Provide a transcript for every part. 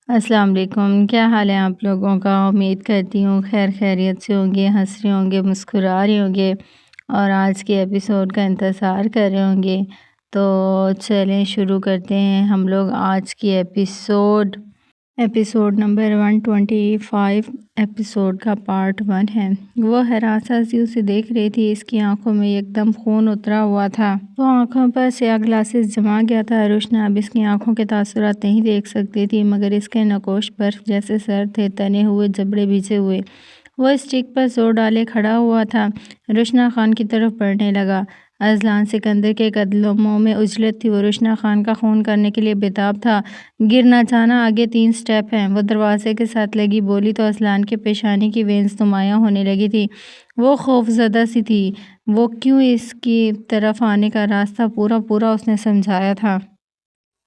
السلام علیکم، کیا حال ہے آپ لوگوں کا؟ امید کرتی ہوں خیر خیریت سے ہوں گے، ہنس رہے ہوں گے، مسکرا رہے ہوں گے اور آج کے ایپیسوڈ کا انتظار کر رہے ہوں گے۔ تو چلیں شروع کرتے ہیں ہم لوگ آج کی ایپیسوڈ نمبر 125 ایپیسوڈ کا پارٹ 1 ہے۔ وہ ہراساں سی اسے دیکھ رہی تھی، اس کی آنکھوں میں ایک دم خون اترا ہوا تھا۔ وہ آنکھوں پر سیاہ گلاسز جما گیا تھا۔ روشنا اب اس کی آنکھوں کے تاثرات نہیں دیکھ سکتی تھی، مگر اس کے نقوش برف جیسے سرد تھے، تنے ہوئے جبڑے بھیجے ہوئے۔ وہ اسٹک پر زور ڈالے کھڑا ہوا تھا، روشنا خان کی طرف بڑھنے لگا۔ اذلان سکندر کے قدموں میں اجلت تھی، وہ روشنا خان کا خون کرنے کے لیے بےتاب تھا۔ گر نہ جانا، آگے 3 سٹیپ ہیں۔ وہ دروازے کے ساتھ لگی بولی تو اذلان کے پیشانی کی وینز نمایاں ہونے لگی تھی۔ وہ خوف زدہ سی تھی، وہ کیوں اس کی طرف آنے کا راستہ پورا اس نے سمجھایا تھا۔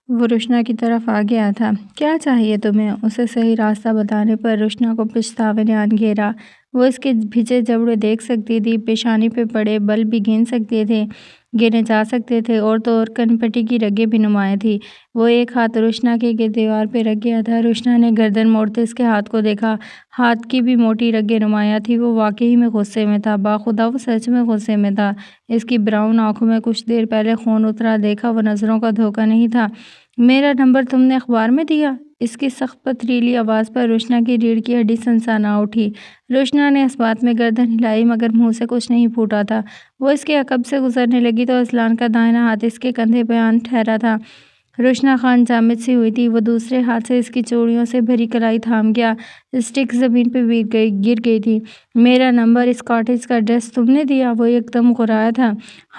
وہ روشنا کی طرف آ گیا تھا۔ کیا چاہیے تمہیں؟ اسے صحیح راستہ بتانے پر روشنا کو پچھتاوے نے آن گھیرا۔ وہ اس کے بھیجے جبڑے دیکھ سکتی تھی، پیشانی پہ پڑے بل بھی گنے جا سکتے تھے، اور تو اور کنپٹی کی رگیں بھی نمایاں تھیں۔ وہ ایک ہاتھ روشنا کے گرد دیوار پہ رکھ گیا تھا۔ روشنا نے گردن موڑتے اس کے ہاتھ کو دیکھا، ہاتھ کی بھی موٹی رگیں نمایاں تھیں۔ وہ واقعی میں غصے میں تھا، باخدا وہ سچ میں غصے میں تھا۔ اس کی براؤن آنکھوں میں کچھ دیر پہلے خون اترا دیکھا وہ نظروں کا دھوکہ نہیں تھا۔ میرا نمبر تم نے اخبار میں دیا؟ اس کی سخت پتھریلی آواز پر روشنا کی ریڑھ کی ہڈی سنسنا اٹھی۔ روشنا نے اس بات میں گردن ہلائی، مگر منہ سے کچھ نہیں پھوٹا تھا۔ وہ اس کے عقب سے گزرنے لگی تو اذلان کا دائیں ہاتھ اس کے کندھے پہ آن ٹھہرا تھا۔ روشنا خان جامد سی ہوئی تھی، وہ دوسرے ہاتھ سے اس کی چوڑیوں سے بھری کلائی تھام گیا۔ اسٹک زمین پہ گر گئی تھی۔ میرا نمبر، اس کاٹیج کا ایڈریس تم نے دیا؟ وہ ایک دم غرایا تھا۔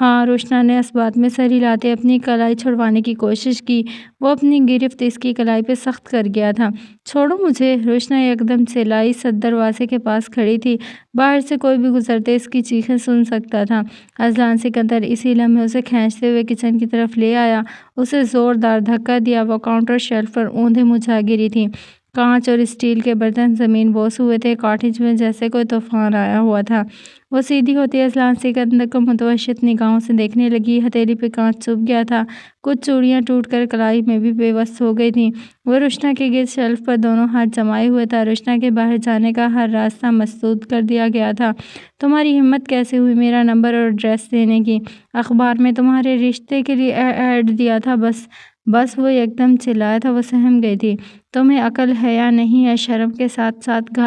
ہاں، روشنا نے اس بات میں سر ہلاتے اپنی کلائی چھڑوانے کی کوشش کی۔ وہ اپنی گرفت اس کی کلائی پہ سخت کر گیا تھا۔ چھوڑو مجھے، روشنا ایک دم چلائی۔ سد دروازے کے پاس کھڑی تھی، باہر سے کوئی بھی گزرتے اس کی چیخیں سن سکتا تھا۔ اذلان سکندر اسی لمحے اسے کھینچتے ہوئے کچن کی طرف لے آیا، اسے زوردار دھکا دیا۔ وہ کاؤنٹر شیلف پر اوندھے منہ جا گری تھی۔ کانچ اور اسٹیل کے برتن زمین بوس ہوئے تھے، کاٹیج میں جیسے کوئی طوفان آیا ہوا تھا۔ وہ سیدھی ہوتی اذلان سکندر کو متوحشت نگاہوں سے دیکھنے لگی۔ ہتھیلی پہ کانچ چبھ گیا تھا، کچھ چوڑیاں ٹوٹ کر کلائی میں بھی بے بس ہو گئی تھیں۔ وہ روشنا کے گرد شیلف پر دونوں ہاتھ جمائے ہوئے تھا۔ روشنا کے باہر جانے کا ہر راستہ مسدود کر دیا گیا تھا۔ تمہاری ہمت کیسے ہوئی میرا نمبر اور ایڈریس دینے کی؟ اخبار میں تمہارے رشتے کے لیے ایڈ دیا تھا بس وہ ایک دم چلایا تھا، وہ سہم گئی تھی۔ تمہیں عقل حیا نہیں ہے؟ شرم کے ساتھ ساتھ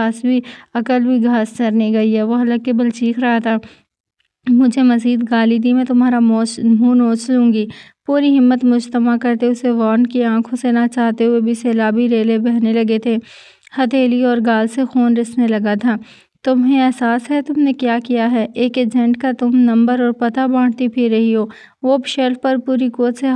عقل بھی گھاس چرنے گئی ہے۔ وہ حلق کے بل چیخ رہا تھا۔ مجھے مزید گالی دی، میں تمہارا منہ نوچ لوں گی۔ پوری ہمت مجتمع کرتے اسے وارن کی آنکھوں سے نہ چاہتے ہوئے بھی سیلابی ریلے بہنے لگے تھے، ہتھیلی اور گال سے خون رسنے لگا تھا۔ تمہیں احساس ہے تم نے کیا کیا ہے؟ ایک ایجنٹ کا تم نمبر اور پتہ بانٹتی پھر رہی ہو۔ وہ شیلف پر پوری قوت سے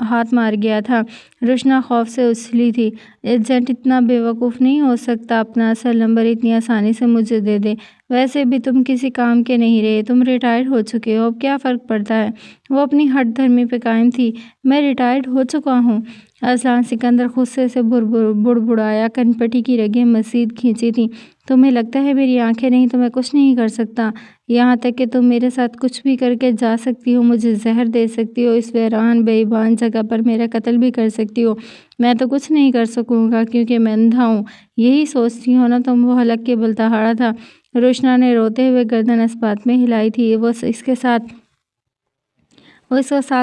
ہاتھ مار گیا تھا۔ روشنا خوف سے اچھلی تھی۔ ایجنٹ اتنا بے وقوف نہیں ہو سکتا اپنا اصل نمبر اتنی آسانی سے مجھے دے دے۔ ویسے بھی تم کسی کام کے نہیں رہے، تم ریٹائر ہو چکے ہو، اب کیا فرق پڑتا ہے؟ وہ اپنی ہٹ دھرمی پہ قائم تھی۔ میں ریٹائرڈ ہو چکا ہوں؟ اذلان سکندر غصے سے بڑبڑایا، کنپٹی کی رگیں مزید کھینچی تھیں۔ تمہیں لگتا ہے میری آنکھیں نہیں تو میں کچھ نہیں کر سکتا؟ یہاں تک کہ تم میرے ساتھ کچھ بھی کر کے جا سکتی ہو، مجھے زہر دے سکتی ہو، اس ویران بیابان جگہ پر میرا قتل بھی کر سکتی ہو۔ میں تو کچھ نہیں کر سکوں گا کیونکہ میں اندھا ہوں۔ یہی سوچتی ہو نا تم؟ وہ حلق کے بل دہاڑا تھا۔ روشنا نے روتے ہوئے گردن اس بات میں ہلائی تھی۔ وہ اس کے ساتھ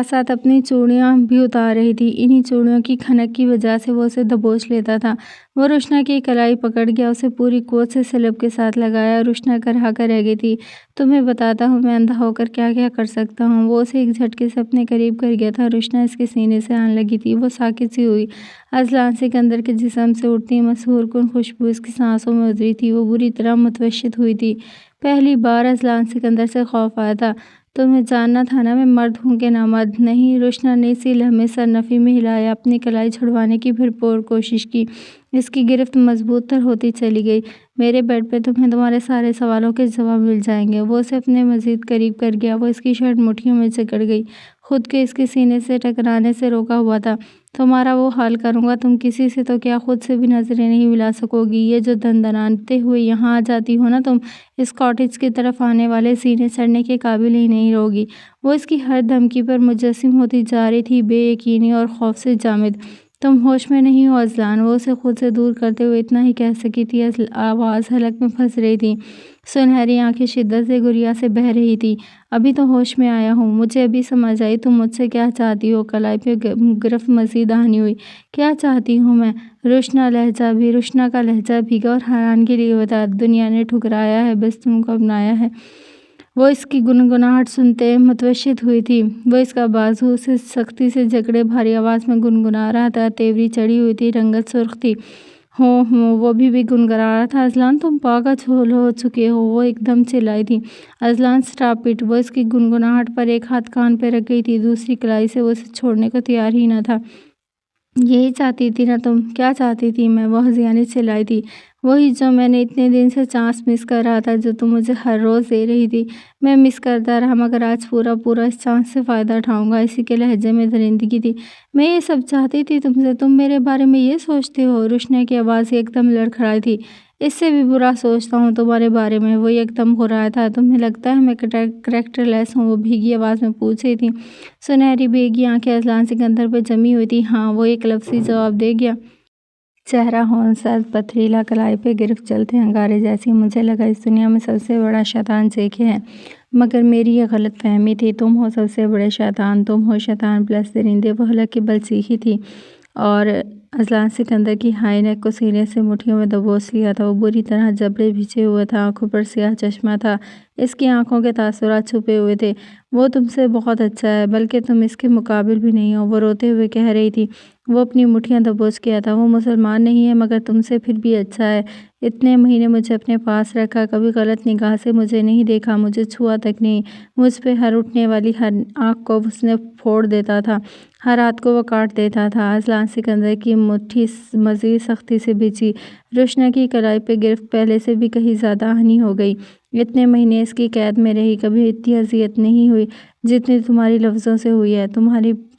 ساتھ اپنی چوڑیاں بھی اتار رہی تھی۔ انہی چوڑیوں کی کھنک کی وجہ سے وہ اسے دبوچ لیتا تھا۔ وہ روشنا کی کلائی پکڑ گیا، اسے پوری قوت سے سلب کے ساتھ لگایا۔ روشنا کرہا کر رہ گئی تھی۔ تمہیں بتاتا ہوں میں اندھا ہو کر کیا کیا کر سکتا ہوں۔ وہ اسے ایک جھٹکے سے اپنے قریب کر گیا تھا۔ روشنا اس کے سینے سے آنے لگی تھی، وہ ساکت سی ہوئی۔ اذلان سکندر کے جسم سے اٹھتی مسحور کن خوشبو اس کی سانسوں میں اتری تھی۔ وہ بری طرح متوحشت ہوئی تھی۔ پہلی بار اذلان سکندر سے خوف آیا تھا۔ تمہیں جاننا تھا نا میں مرد ہوں کہ نامرد؟ نہیں، روشنا نے اسی لمحے سر نفی میں ہلایا، اپنی کلائی چھڑوانے کی بھرپور کوشش کی۔ اس کی گرفت مضبوط تر ہوتی چلی گئی۔ میرے بیڈ پہ تمہیں تمہارے سارے سوالوں کے جواب مل جائیں گے۔ وہ اسے اپنے مزید قریب کر گیا، وہ اس کی شرٹ مٹھیوں میں جکڑ گئی، خود کو اس کے سینے سے ٹکرانے سے روکا ہوا تھا۔ تمہارا وہ حال کروں گا، تم کسی سے تو کیا خود سے بھی نظریں نہیں ملا سکو گی۔ یہ جو دندناتے ہوئے یہاں آ جاتی ہو نا تم، اس کاٹیج کی طرف آنے والے سینے چڑھنے کے قابل ہی نہیں رہو گی۔ وہ اس کی ہر دھمکی پر مجسم ہوتی جا رہی تھی، بے یقینی اور خوف سے جامد۔ تم ہوش میں نہیں ہو اذلان، وہ اسے خود سے دور کرتے ہوئے اتنا ہی کہہ سکی تھی۔ آواز حلق میں پھنس رہی تھی، سنہری آنکھیں شدت سے گریا سے بہہ رہی تھی۔ ابھی تو ہوش میں آیا ہوں، مجھے ابھی سمجھ آئی تم مجھ سے کیا چاہتی ہو۔ کلائی پہ گرفت مزید آہنی ہوئی۔ کیا چاہتی ہوں میں؟ روشنا کا لہجہ بھیگا اور حیرانگی لیے ہوئے تھا۔ دنیا نے ٹھکرایا ہے، بس تم کو اپنایا ہے۔ وہ اس کی گنگناہٹ سنتے متوشت ہوئی تھی۔ وہ اس کا بازو اسے سختی سے جکڑے بھاری آواز میں گنگنا رہا تھا۔ تیوری چڑھی ہوئی تھی، رنگت سرخ تھی۔ وہ بھی گنگنا رہا تھا۔ اذلان تم پاگل ہو چکے ہو، وہ ایک دم چلائی تھی۔ Azlan stop it. وہ اس کی گنگناہٹ پر ایک ہاتھ کان پہ رکھ گئی تھی، دوسری کلائی سے وہ اسے چھوڑنے کو تیار ہی نہ تھا۔ یہی چاہتی تھی نا تم؟ کیا چاہتی تھی میں؟ وہ ہذیانی چلائی تھی۔ وہی جو میں نے اتنے دن سے چانس مس کر رہا تھا، جو تم مجھے ہر روز دے رہی تھی۔ میں مس کرتا رہا، مگر آج پورا اس چانس سے فائدہ اٹھاؤں گا۔ اسی کے لہجے میں درندگی تھی۔ میں یہ سب چاہتی تھی تم سے، تم میرے بارے میں یہ سوچتے ہو؟ روشنا کی آواز ایک دم لڑکھڑائی تھی۔ اس سے بھی برا سوچتا ہوں تمہارے بارے میں۔ وہ ایک دم گھرایا تھا۔ تمہیں لگتا ہے میں کریکٹر لیس ہوں؟ وہ بھیگی آواز میں پوچھ رہی تھی۔ سنہری بھیگی آنکھیں اذلان سکندر پہ جمی ہوئی تھی۔ ہاں، وہ ایک لفظی جواب دے گیا۔ چہرہ ہون سرد پتھریلا، کلائی پہ گرفت جلتے انگارے جیسی۔ مجھے لگا اس دنیا میں سب سے بڑا شیطان جیکے ہے، مگر میری یہ غلط فہمی تھی۔ تم ہو سب سے بڑے شیطان، تم ہو شیطان پلس درندے۔ وہ حلق کی بل چیخی تھی اور اذلان سکندر کی ہائی نیک کو سینے سے مٹھیوں میں دبوچ لیا تھا۔ وہ بری طرح جبڑے بھیجے ہوئے تھا، آنکھوں پر سیاہ چشمہ تھا، اس کی آنکھوں کے تاثرات چھپے ہوئے تھے۔ وہ تم سے بہت اچھا ہے، بلکہ تم اس کے مقابل بھی نہیں ہو، وہ روتے ہوئے کہہ رہی تھی۔ وہ اپنی مٹھیاں دبوچ گیا تھا۔ وہ مسلمان نہیں ہے، مگر تم سے پھر بھی اچھا ہے۔ اتنے مہینے مجھے اپنے پاس رکھا، کبھی غلط نگاہ سے مجھے نہیں دیکھا، مجھے چھوا تک نہیں۔ مجھ پہ ہر اٹھنے والی ہر آنکھ کو اس نے پھوڑ دیتا تھا، ہر ہاتھ کو وہ کاٹ دیتا تھا۔ اذلان سکندر کی مٹھی مزید سختی سے بھیجی۔ روشنا کی کلائی پہ گرفت پہلے سے بھی کہیں زیادہ آہنی ہو گئی۔ اتنے مہینے اس کی قید میں رہی، کبھی اتنی اذیت نہیں ہوئی جتنی تمہاری لفظوں سے ہوئی ہے،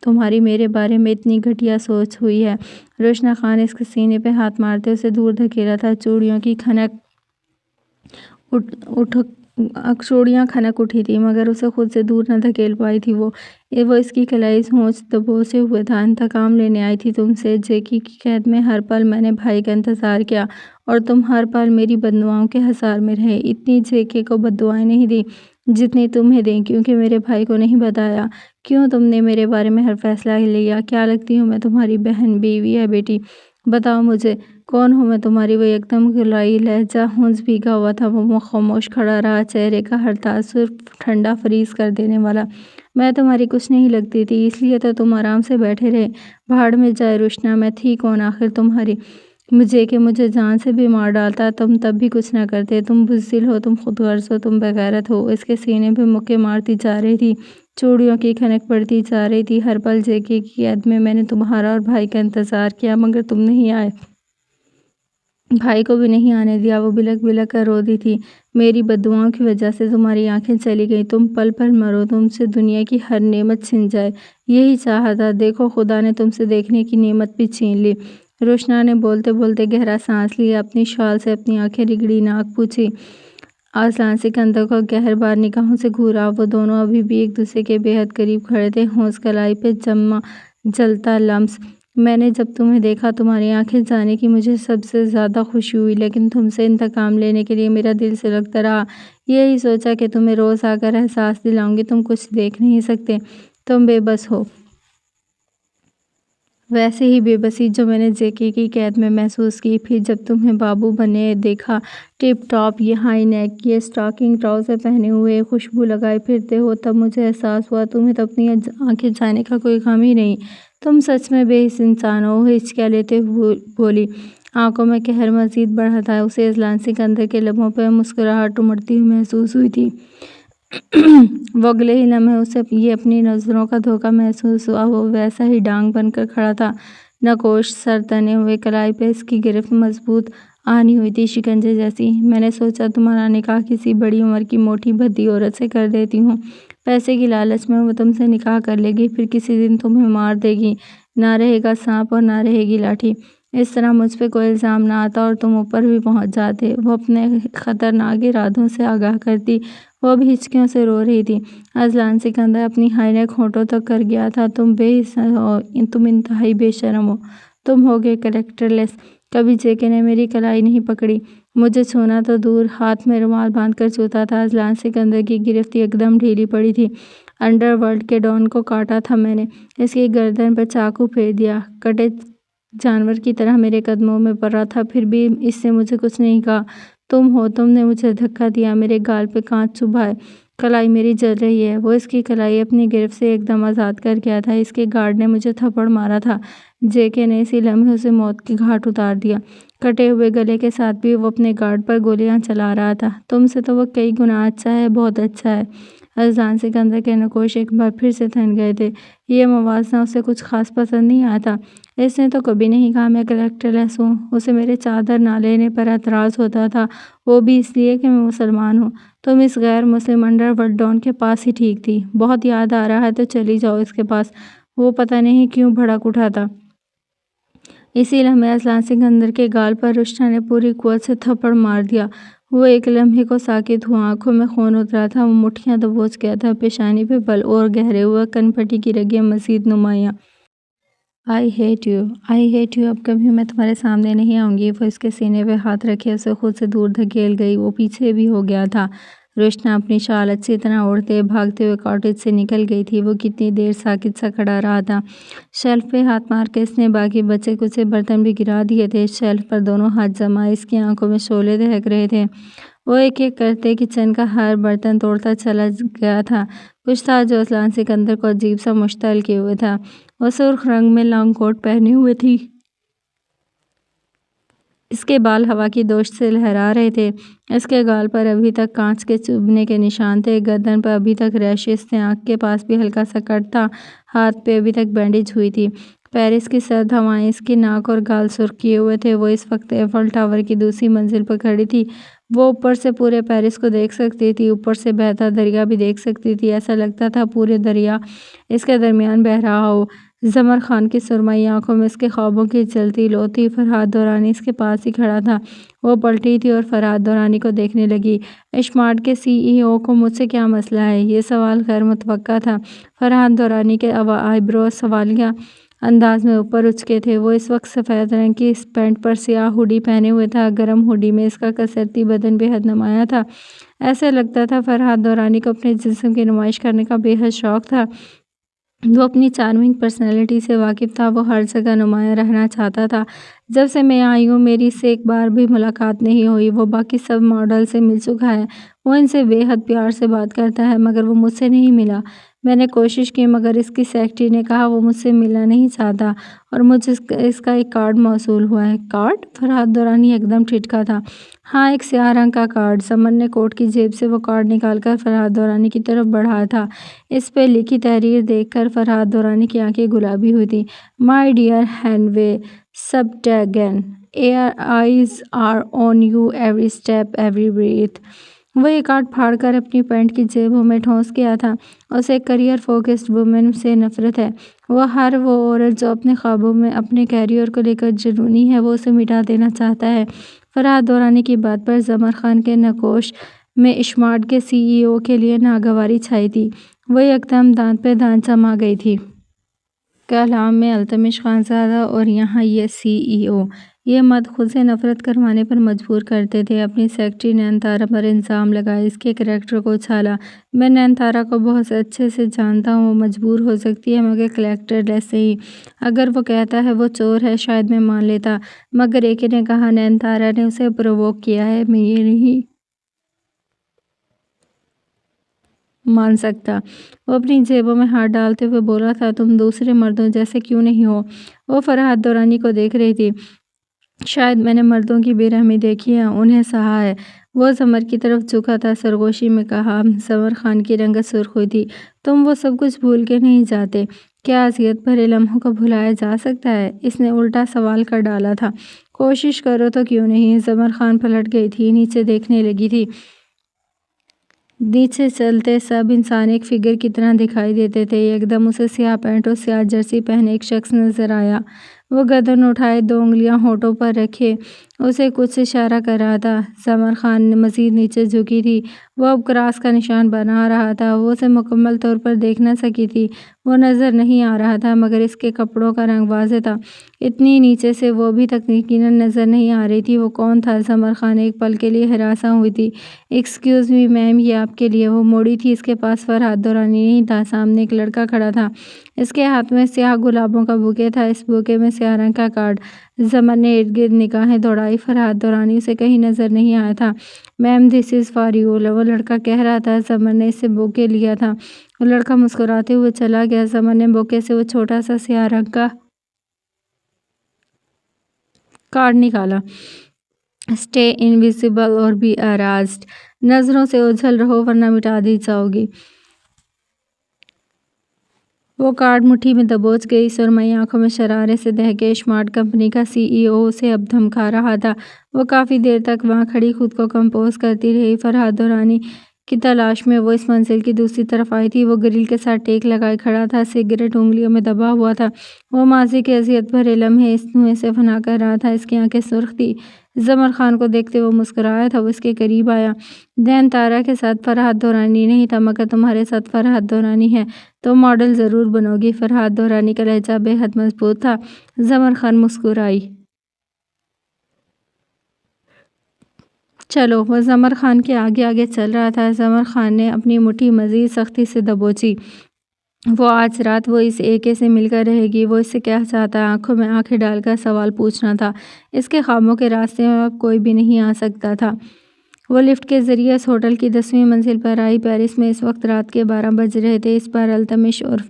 تمہاری میرے بارے میں اتنی گھٹیا سوچ ہوئی ہے۔ روشنا خان نے اس کے سینے پہ ہاتھ مارتے اسے دور دھکیلا تھا۔ چوڑیاں کھنک اٹھی تھی، مگر اسے خود سے دور نہ دھکیل پائی تھی۔ وہ اس کی کلائی ہونچ دبوچے ہوئے تھا۔ انتقام لینے آئی تھی تم سے۔ جیکی کی قید میں ہر پل میں نے بھائی کا انتظار کیا اور تم ہر پل میری بددعاؤں کے حصار میں رہے۔ اتنی جیکے کو بددعائیں نہیں دی جتنی تمہیں دیں، کیونکہ میرے بھائی کو نہیں بتایا۔ کیوں تم نے میرے بارے میں ہر فیصلہ لیا؟ کیا لگتی ہوں میں تمہاری بہن، بیوی یا بیٹی؟ بتاؤ مجھے، کون ہوں میں تمہاری؟ وہ ایک دم گلائی، لہجہ ہونس بھیگا ہوا تھا۔ وہ خاموش کھڑا رہا، چہرے کا ہر تاثر ٹھنڈا فریز کر دینے والا۔ میں تمہاری کچھ نہیں لگتی تھی، اس لیے تو تم آرام سے بیٹھے رہے۔ بھاڑ میں جائے روشنا، میں تھی کون آخر تمہاری؟ مجھے جان سے بھی مار ڈالتا، تم تب بھی کچھ نہ کرتے۔ تم بزدل ہو، تم خود غرض ہو، تم بے غیرت ہو۔ اس کے سینے پہ مکے مارتی جا رہی تھی، چوڑیوں کی کھنک بڑھتی جا رہی تھی۔ ہر پل جیکے کی قید میں نے تمہارا اور بھائی کا انتظار کیا، مگر تم نہیں آئے، بھائی کو بھی نہیں آنے دیا۔ وہ بلک بلک کر رو دی تھی۔ میری بددعاؤں کی وجہ سے تمہاری آنکھیں چلی گئیں، تم پل پل مرو، تم سے دنیا کی ہر نعمت چھن جائے، یہی چاہا تھا۔ دیکھو، خدا نے تم سے دیکھنے کی نعمت بھی چھین لی۔ روشنا نے بولتے بولتے گہرا سانس لیا، اپنی شال سے اپنی آنکھیں رگڑی، ناک پوچھی۔ اذلان سکندر کو گہر بار نگاہوں سے گھورا۔ وہ دونوں ابھی بھی ایک دوسرے کے بے حد قریب کھڑے تھے، ہونس کلائی پہ جما جلتا لمس۔ میں نے جب تمہیں دیکھا، تمہاری آنکھیں جانے کی مجھے سب سے زیادہ خوشی ہوئی، لیکن تم سے انتقام لینے کے لیے میرا دل سلگتا رہا۔ یہی سوچا کہ تمہیں روز آ کر احساس دلاؤں گی، تم کچھ دیکھ نہیں سکتے، تم بے بس ہو۔ ویسے ہی بے بسی جو میں نے جیکے کی قید میں محسوس کی۔ پھر جب تمہیں بابو بنے دیکھا، ٹپ ٹاپ، یہ ہائی نیک، یہ اسٹاکنگ ٹراؤزر پہنے ہوئے، خوشبو لگائے پھرتے ہو، تب مجھے احساس ہوا تمہیں تو اپنی آنکھیں جانے کا کوئی غم ہی نہیں۔ تم سچ میں بے حس انسان ہو۔ وہ ہچکیاں لیتے ہوئے بولی۔ آنکھوں میں قہر مزید بڑھا تھا۔ اسے اذلان سکندر کے لبوں پہ مسکراہٹ امڑتی ہوئی محسوس ہوئی تھی۔ وہ اگلے ہی لمحے اسے یہ اپنی نظروں کا دھوکہ محسوس ہوا۔ وہ ویسا ہی ڈانگ بن کر کھڑا تھا، نقوش، سر تنے ہوئے، کلائی پہ اس کی گرفت مضبوط آہنی ہوئی تھی، شکنجے جیسی۔ میں نے سوچا تمہارا نکاح کسی بڑی عمر کی موٹی بھدی عورت سے کر دیتی ہوں۔ پیسے کی لالچ میں وہ تم سے نکاح کر لے گی، پھر کسی دن تمہیں مار دے گی، نہ رہے گا سانپ اور نہ رہے گی لاٹھی۔ اس طرح مجھ پہ کوئی الزام نہ آتا اور تم اوپر بھی پہنچ جاتے۔ وہ اپنے خطرناک ارادوں سے آگاہ کرتی۔ وہ اب ہچکیوں سے رو رہی تھی۔ اذلان سکندر اپنی ہائی نیک ہونٹوں تک کر گیا تھا۔ تم بے حس ہو، تم انتہائی بے شرم ہو، تم ہو گئے کریکٹر لیس۔ کبھی جے کے نے میری کلائی نہیں پکڑی، مجھے چھونا تو دور، ہاتھ میں رومال باندھ کر چھوتا تھا۔ اذلان سکندر کی گرفت ایک دم ڈھیلی پڑی تھی۔ انڈر ورلڈ کے ڈان کو کاٹا تھا میں نے، اس کی گردن پر چاقو پھیر دیا، کٹے جانور کی طرح میرے قدموں میں پڑ رہا تھا، پھر بھی اس نے مجھے کچھ نہیں کہا۔ تم ہو، تم نے مجھے دھکا دیا، میرے گال پہ کانچ چبھائے۔ کلائی میری جل رہی ہے۔ وہ اس کی کلائی اپنی گرفت سے ایک دم آزاد کر گیا تھا۔ اس کے گارڈ نے مجھے تھپڑ مارا تھا۔ جے کے نے اسی لمحے اسے موت کے گھاٹ اتار دیا۔ کٹے ہوئے گلے کے ساتھ بھی وہ اپنے گارڈ پر گولیاں چلا رہا تھا۔ تم سے تو وہ کئی گنا اچھا ہے، بہت اچھا ہے۔ اذلان سکندر کے نقوش ایک بار پھر سے تھن گئے تھے۔ یہ موازنہ اسے کچھ خاص پسند نہیں آیا تھا۔ اس نے تو کبھی نہیں کہا میں کریکٹر لیس ہوں۔ اسے میرے چادر نہ لینے پر اعتراض ہوتا تھا، وہ بھی اس لیے کہ میں مسلمان ہوں۔ تم اس غیر مسلم انڈر ورلڈ ڈان کے پاس ہی ٹھیک تھی۔ بہت یاد آ رہا ہے تو چلی جاؤ اس کے پاس۔ وہ پتہ نہیں کیوں بھڑک اٹھا تھا۔ اسی لمحے اذلان سکندر کے گال پر رشنا نے پوری قوت سے تھپڑ مار دیا۔ وہ ایک لمحے کو ساکت ہوا، آنکھوں میں خون اترا تھا، وہ مٹھیاں دبوچ گیا تھا، پیشانی پہ بل اور گہرے ہوئے، کن پٹی کی رگیں مزید نمایاں۔ I hate you, I hate you, اب کبھی میں تمہارے سامنے نہیں آؤں گی۔ وہ اس کے سینے پہ ہاتھ رکھے اسے خود سے دور دھکیل گئی۔ وہ پیچھے بھی ہو گیا تھا۔ رشنا اپنی شال اچھی طرح اوڑھتے بھاگتے ہوئے کاٹیج سے نکل گئی تھی۔ وہ کتنی دیر ساکت سا کھڑا رہا تھا۔ شیلف پہ ہاتھ مار کے اس نے باقی بچے کچے برتن بھی گرا دیے تھے۔ شیلف پر دونوں ہاتھ جمع، اس کی آنکھوں میں شعلے دہک رہے تھے۔ وہ ایک ایک کرتے کچن کا ہر برتن توڑتا چلا گیا تھا۔ کچھ تھا جو اذلان سکندر کو عجیب سا مشتعل کیے ہوئے تھا۔ وہ سرخ رنگ میں لانگ کوٹ پہنے ہوئے تھی۔ اس کے بال ہوا کی دوش سے لہرا رہے تھے۔ اس کے گال پر ابھی تک کانچ کے چبھنے کے نشان تھے، گردن پر ابھی تک ریشز تھے، آنکھ کے پاس بھی ہلکا سا کٹ تھا، ہاتھ پہ ابھی تک بینڈیج ہوئی تھی۔ پیرس کی سرد ہوائیں اس کی ناک اور گال سرخ کیے ہوئے تھے۔ وہ اس وقت ایفل ٹاور کی دوسری منزل پر کھڑی تھی۔ وہ اوپر سے پورے پیرس کو دیکھ سکتی تھی، اوپر سے بہتا دریا بھی دیکھ سکتی تھی۔ ایسا لگتا تھا پورے دریا اس کے درمیان بہہ رہا ہو۔ زمر خان کی سرمئی آنکھوں میں اس کے خوابوں کی جلتی لو تھی۔ فرحاد دورانی اس کے پاس ہی کھڑا تھا۔ وہ پلٹی تھی اور فرحاد دورانی کو دیکھنے لگی۔ اشمارٹ کے سی ای او کو مجھ سے کیا مسئلہ ہے؟ یہ سوال غیر متوقع تھا۔ فرحاد دورانی کے آئی بروز سوالیہ انداز میں اوپر اچکے تھے۔ وہ اس وقت سفید رنگ کی پینٹ پر سیاہ ہوڈی پہنے ہوئے تھا۔ گرم ہوڈی میں اس کا کسرتی بدن بے حد نمایاں تھا۔ ایسے لگتا تھا فرحاد دورانی کو اپنے جسم کی نمائش کرنے کا بے حد شوق تھا۔ وہ اپنی چارمنگ پرسنالٹی سے واقف تھا، وہ ہر جگہ نمایاں رہنا چاہتا تھا۔ جب سے میں آئی ہوں میری اس سے ایک بار بھی ملاقات نہیں ہوئی۔ وہ باقی سب ماڈل سے مل چکا ہے، وہ ان سے بے حد پیار سے بات کرتا ہے، مگر وہ مجھ سے نہیں ملا۔ میں نے کوشش کی مگر اس کی سیکرٹری نے کہا وہ مجھ سے ملنا نہیں چاہتا اور مجھے اس کا ایک کارڈ موصول ہوا ہے۔ کارڈ؟ فرحاد دورانی ایک دم ٹھٹکا تھا۔ ہاں، ایک سیاہ رنگ کا کارڈ۔ زمر نے کوٹ کی جیب سے وہ کارڈ نکال کر فرحاد دورانی کی طرف بڑھایا تھا۔ اس پہ لکھی تحریر دیکھ کر فرحاد دورانی کی آنکھیں گلابی ہوئی تھیں۔ مائی ڈیئر ہینری سبٹیگن، eyes are on you every step every breath. وہ یہ کارڈ پھاڑ کر اپنی پینٹ کی جیبوں میں ٹھونس گیا تھا۔ اسے کیریئر فوکسڈ وومن سے نفرت ہے۔ وہ عورت جو اپنے خوابوں میں اپنے کیریئر کو لے کر جنونی ہے، وہ اسے مٹا دینا چاہتا ہے۔ فرحاد دورانی کی بات پر زمر خان کے نقوش میں اشمارٹ کے سی ای او کے لیے ناگواری چھائی تھی۔ وہ یکدم دانت پہ دانت جما گئی تھی۔ کلام میں التمش خانزادہ اور یہاں یہ سی ای او۔ یہ مرد خود سے نفرت کروانے پر مجبور کرتے تھے۔ اپنی سیکرٹری نینتارا پر الزام لگایا، اس کے کریکٹر کو اچھالا۔ میں نینتارا کو بہت اچھے سے جانتا ہوں، وہ مجبور ہو سکتی ہے مگر کریکٹر لیس نہیں۔ اگر وہ کہتا ہے وہ چور ہے شاید میں مان لیتا، مگر ایکے نے کہا نینتارا نے اسے پرووک کیا ہے، میں یہ نہیں مان سکتا۔ وہ اپنی جیبوں میں ہاتھ ڈالتے ہوئے بولا تھا تم دوسرے مردوں جیسے کیوں نہیں ہو؟ وہ فرحاد دورانی کو دیکھ رہی تھی۔ شاید میں نے مردوں کی بے رحمی دیکھی ہے، انہیں سہا ہے۔ وہ زمر کی طرف جھکا تھا، سرگوشی میں کہا۔ زمر خان کی رنگت سرخ ہوئی تھی۔ تم وہ سب کچھ بھول کے نہیں جاتے؟ کیا اذیت بھرے لمحوں کو بھلایا جا سکتا ہے؟ اس نے الٹا سوال کر ڈالا تھا۔ کوشش کرو تو کیوں نہیں؟ زمر خان پلٹ گئی تھی، نیچے دیکھنے لگی تھی۔ نیچے چلتے سب انسان ایک فگر کی طرح دکھائی دیتے تھے۔ ایک دم اسے سیاہ پینٹ اور سیاہ جرسی پہنے ایک شخص نظر آیا۔ وہ گردن اٹھائے، دو انگلیاں ہونٹوں پر رکھے اسے کچھ اشارہ کر رہا تھا۔ زمر خان نے مزید نیچے جھکی تھی۔ وہ اب کراس کا نشان بنا رہا تھا۔ وہ اسے مکمل طور پر دیکھ نہ سکی تھی۔ وہ نظر نہیں آ رہا تھا مگر اس کے کپڑوں کا رنگ واضح تھا۔ اتنی نیچے سے وہ ابھی تک یقیناً نظر نہیں آ رہی تھی۔ وہ کون تھا؟ زمر خان ایک پل کے لیے ہراساں ہوئی تھی۔ ایکسکیوز می میم، یہ آپ کے لیے۔ وہ مڑی تھی۔ اس کے پاس فرحت دورانی نہیں تھا۔ سامنے ایک لڑکا کھڑا تھا۔ اس کے ہاتھ میں سیاہ گلابوں کا بوکے تھا۔ اس بوکے میں سیاہ رنگ کا کارڈ۔ زمر نے ارد گرد نگاہیں دوڑائی۔ فرحت دورانی اسے کہیں نظر نہیں آیا تھا۔ میم دس از فار یو، وہ لڑکا کہہ رہا تھا۔ زمر نے اس سے بوکے لیا تھا۔ وہ لڑکا مسکراتے ہوئے چلا گیا۔ زمر نے بوکے سے وہ چھوٹا سا سیاہ رنگ کا کارڈ نکالا۔ اسٹے انویزیبل اور بی اراسڈ، نظروں سے اوجھل رہو ورنہ مٹا دی جاؤ گی۔ وہ کارڈ مٹھی میں دبوچ گئی۔ سرمئی آنکھوں میں شرارے سے دہکے۔ اسمارٹ کمپنی کا سی ای او اسے اب دھمکا رہا تھا۔ وہ کافی دیر تک وہاں کھڑی خود کو کمپوز کرتی رہی۔ فرحت دورانی کی تلاش میں وہ اس منزل کی دوسری طرف آئی تھی۔ وہ گرل کے ساتھ ٹیک لگائے کھڑا تھا۔ سگریٹ انگلیوں میں دبا ہوا تھا۔ وہ ماضی کے اذیت بھرے لمحے اس دھوئیں سے فنا کر رہا تھا۔ اس کی آنکھیں سرخ تھیں۔ زمر خان کو دیکھتے وہ مسکرایا تھا۔ وہ اس کے قریب آیا۔ دین تارا کے ساتھ فرحت دورانی نہیں تھا مگر تمہارے ساتھ فرحت دورانی ہے تو ماڈل ضرور بنو گی۔ فرحت دورانی کا لہجہ بے حد مضبوط تھا۔ زمر خان مسکرائی۔ چلو۔ وہ زمر خان کے آگے آگے چل رہا تھا۔ زمر خان نے اپنی مٹھی مزید سختی سے دبوچی۔ وہ آج رات وہ اس اے سے مل کر رہے گی۔ وہ اس سے کیا چاہتا ہے؟ آنکھوں میں آنکھیں ڈال کر سوال پوچھنا تھا۔ اس کے خوابوں کے راستے میں اب کوئی بھی نہیں آ سکتا تھا۔ وہ لفٹ کے ذریعے اس ہوٹل کی 10ویں منزل پر آئی۔ پیرس میں اس وقت رات کے 12 بج رہے تھے۔ اس بار التمش عرف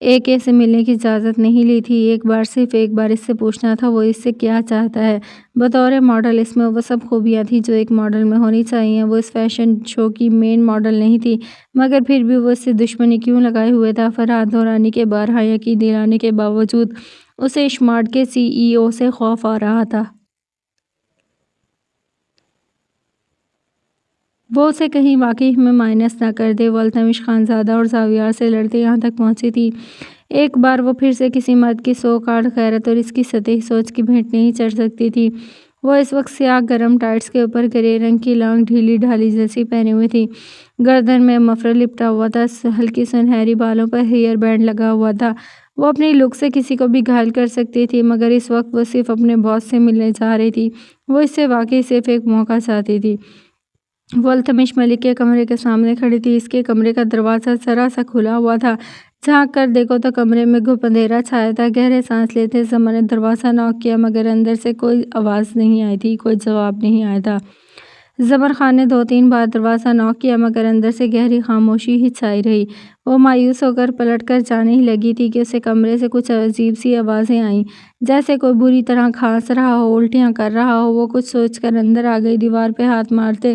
اے سے ملنے کی اجازت نہیں لی تھی۔ ایک بار صرف ایک بار اس سے پوچھنا تھا وہ اس سے کیا چاہتا ہے۔ بطور ماڈل اس میں وہ سب خوبیاں تھیں جو ایک ماڈل میں ہونی چاہئیں۔ وہ اس فیشن شو کی مین ماڈل نہیں تھی مگر پھر بھی وہ اس سے دشمنی کیوں لگائے ہوئے تھا؟ فرحت دورانی کے بارہا یقین دلانے کے باوجود اسے اسمارٹ کے سی ای او سے خوف آ رہا تھا۔ وہ اسے کہیں واقعی میں مائنس نہ کر دے۔ وہ التمش خانزادہ اور زاویار سے لڑتے یہاں تک پہنچی تھی۔ ایک بار وہ پھر سے کسی مرد کی سو کارڈ غیرت اور اس کی سطحی سوچ کی بھینٹ نہیں چڑھ سکتی تھی۔ وہ اس وقت سیاہ گرم ٹائٹس کے اوپر گرے رنگ کی لانگ ڈھیلی ڈھالی جیسی پہنی ہوئی تھی۔ گردن میں مفرل لپٹا ہوا تھا۔ ہلکی سنہری بالوں پر ہیئر بینڈ لگا ہوا تھا۔ وہ اپنی لک سے کسی کو بھی گھائل کر سکتی تھی مگر اس وقت وہ صرف اپنے باس سے ملنے جا رہی تھی۔ وہ اس سے واقعی صرف ایک موقع چاہتی تھی۔ وہ التمش ملک کے کمرے کے سامنے کھڑی تھی۔ اس کے کمرے کا دروازہ ذرا سا کھلا ہوا تھا۔ جھانک کر دیکھو تو کمرے میں گھپ اندھیرا چھایا تھا۔ گہرے سانس لیتے زمر نے دروازہ نوک کیا مگر اندر سے کوئی آواز نہیں آئی تھی، کوئی جواب نہیں آیا تھا۔ زمر خان نے 2-3 بار دروازہ نوک کیا مگر اندر سے گہری خاموشی ہی چھائی رہی۔ وہ مایوس ہو کر پلٹ کر جانے ہی لگی تھی کہ اسے کمرے سے کچھ عجیب سی آوازیں آئیں، جیسے کوئی بری طرح کھانس رہا ہو، الٹیاں کر رہا ہو۔ وہ کچھ سوچ کر اندر آ گئی۔ دیوار پہ ہاتھ مارتے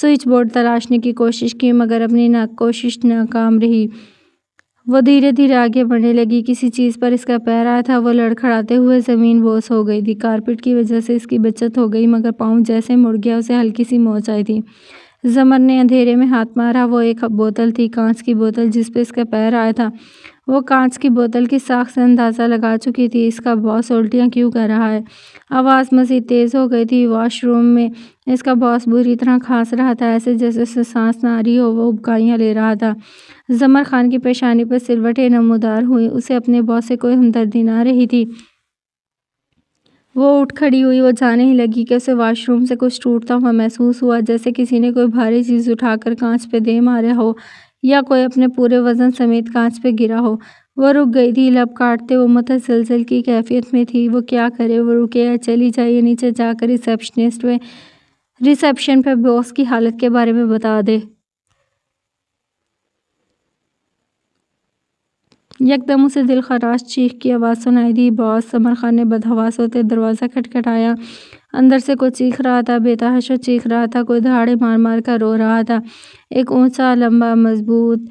سوئچ بورڈ تلاشنے کی کوشش کی مگر اپنی کوشش ناکام رہی۔ وہ دھیرے دھیرے آگے بڑھنے لگی۔ کسی چیز پر اس کا پیر آیا تھا۔ وہ لڑکھڑاتے ہوئے زمین بوس ہو گئی تھی۔ کارپیٹ کی وجہ سے اس کی بچت ہو گئی مگر پاؤں جیسے مڑ گیا۔ اسے ہلکی سی موچ آئی تھی۔ زمر نے اندھیرے میں ہاتھ مارا۔ وہ ایک بوتل تھی، کانچ کی بوتل جس پہ اس کا پیر آیا تھا۔ وہ کانچ کی بوتل کی ساکھ سے اندازہ لگا چکی تھی۔ اس کا باس الٹیاں کیوں کر رہا ہے؟ آواز مزید تیز ہو گئی تھی۔ واش روم میں اس کا باس بری طرح کھانس رہا تھا، ایسے جیسے اسے سانس نہ آ رہی ہو۔ وہ ابکائیاں لے رہا تھا۔ زمر خان کی پیشانی پر سلوٹیں نمودار ہوئیں۔ اسے اپنے باس سے کوئی ہمدردی نہ رہی تھی۔ وہ اٹھ کھڑی ہوئی۔ وہ جانے ہی لگی کہ اسے واش روم سے کچھ ٹوٹتا ہوا محسوس ہوا، جیسے کسی نے کوئی بھاری چیز اٹھا کر کانچ پہ دے مارا ہو یا کوئی اپنے پورے وزن سمیت کانچ پہ گرا ہو۔ وہ رک گئی تھی۔ لب کاٹتے وہ متزلزل کی کیفیت میں تھی۔ وہ کیا کرے؟ وہ رکے یا چلی جائے یا نیچے جا کر ریسیپشن پہ باس کی حالت کے بارے میں بتا دے؟ یکدم اسے دل خراش چیخ کی آواز سنائی دی، باس! زمر خان نے بدحواس ہوتے دروازہ کھٹکھٹایا۔ اندر سے کوئی چیخ رہا تھا، بے تحاشا چیخ رہا تھا۔ کوئی دہاڑے مار مار کر رو رہا تھا۔ ایک اونچا، لمبا، مضبوط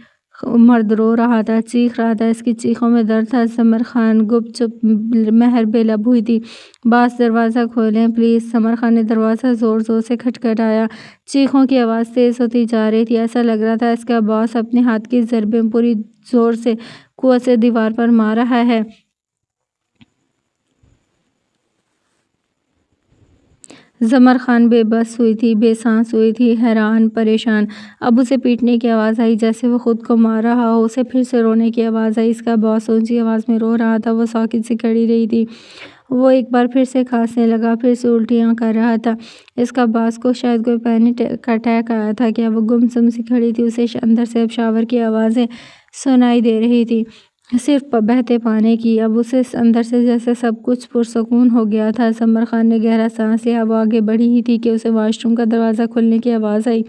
مرد رو رہا تھا، چیخ رہا تھا۔ اس کی چیخوں میں درد تھا۔ زمر خان گپ چپ مہر بے لب ہوئی تھی۔ باس دروازہ کھولیں پلیز۔ زمر خان نے دروازہ زور زور سے کھٹکھٹایا۔ چیخوں کی آواز تیز ہوتی جا رہی تھی۔ ایسا لگ رہا تھا اس کا باس اپنے ہاتھ کی ضربیں پوری زور سے، قوت سے دیوار پر مار رہا ہے۔ زمر خان بے بس ہوئی تھی، بے سانس ہوئی تھی، حیران پریشان۔ اب اسے پیٹنے کی آواز آئی جیسے وہ خود کو مار رہا ہو۔ اسے پھر سے رونے کی آواز آئی۔ اس کا باس اونچی آواز میں رو رہا تھا۔ وہ ساکت سی کھڑی رہی تھی۔ وہ ایک بار پھر سے کھانسنے لگا، پھر سے الٹیاں کر رہا تھا۔ اس کا باس کو شاید کوئی پینک اٹیک آیا تھا کیا؟ وہ گم سی کھڑی تھی۔ اسے اندر سے اب شاور کی آوازیں سنائی دے رہی تھی، صرف بہتے پانی کی۔ اب اسے اندر سے جیسے سب کچھ پرسکون ہو گیا تھا۔ زمر خان نے گہرا سانس لیا۔ وہ آگے بڑھی ہی تھی کہ اسے واش روم کا دروازہ کھلنے کی آواز آئی۔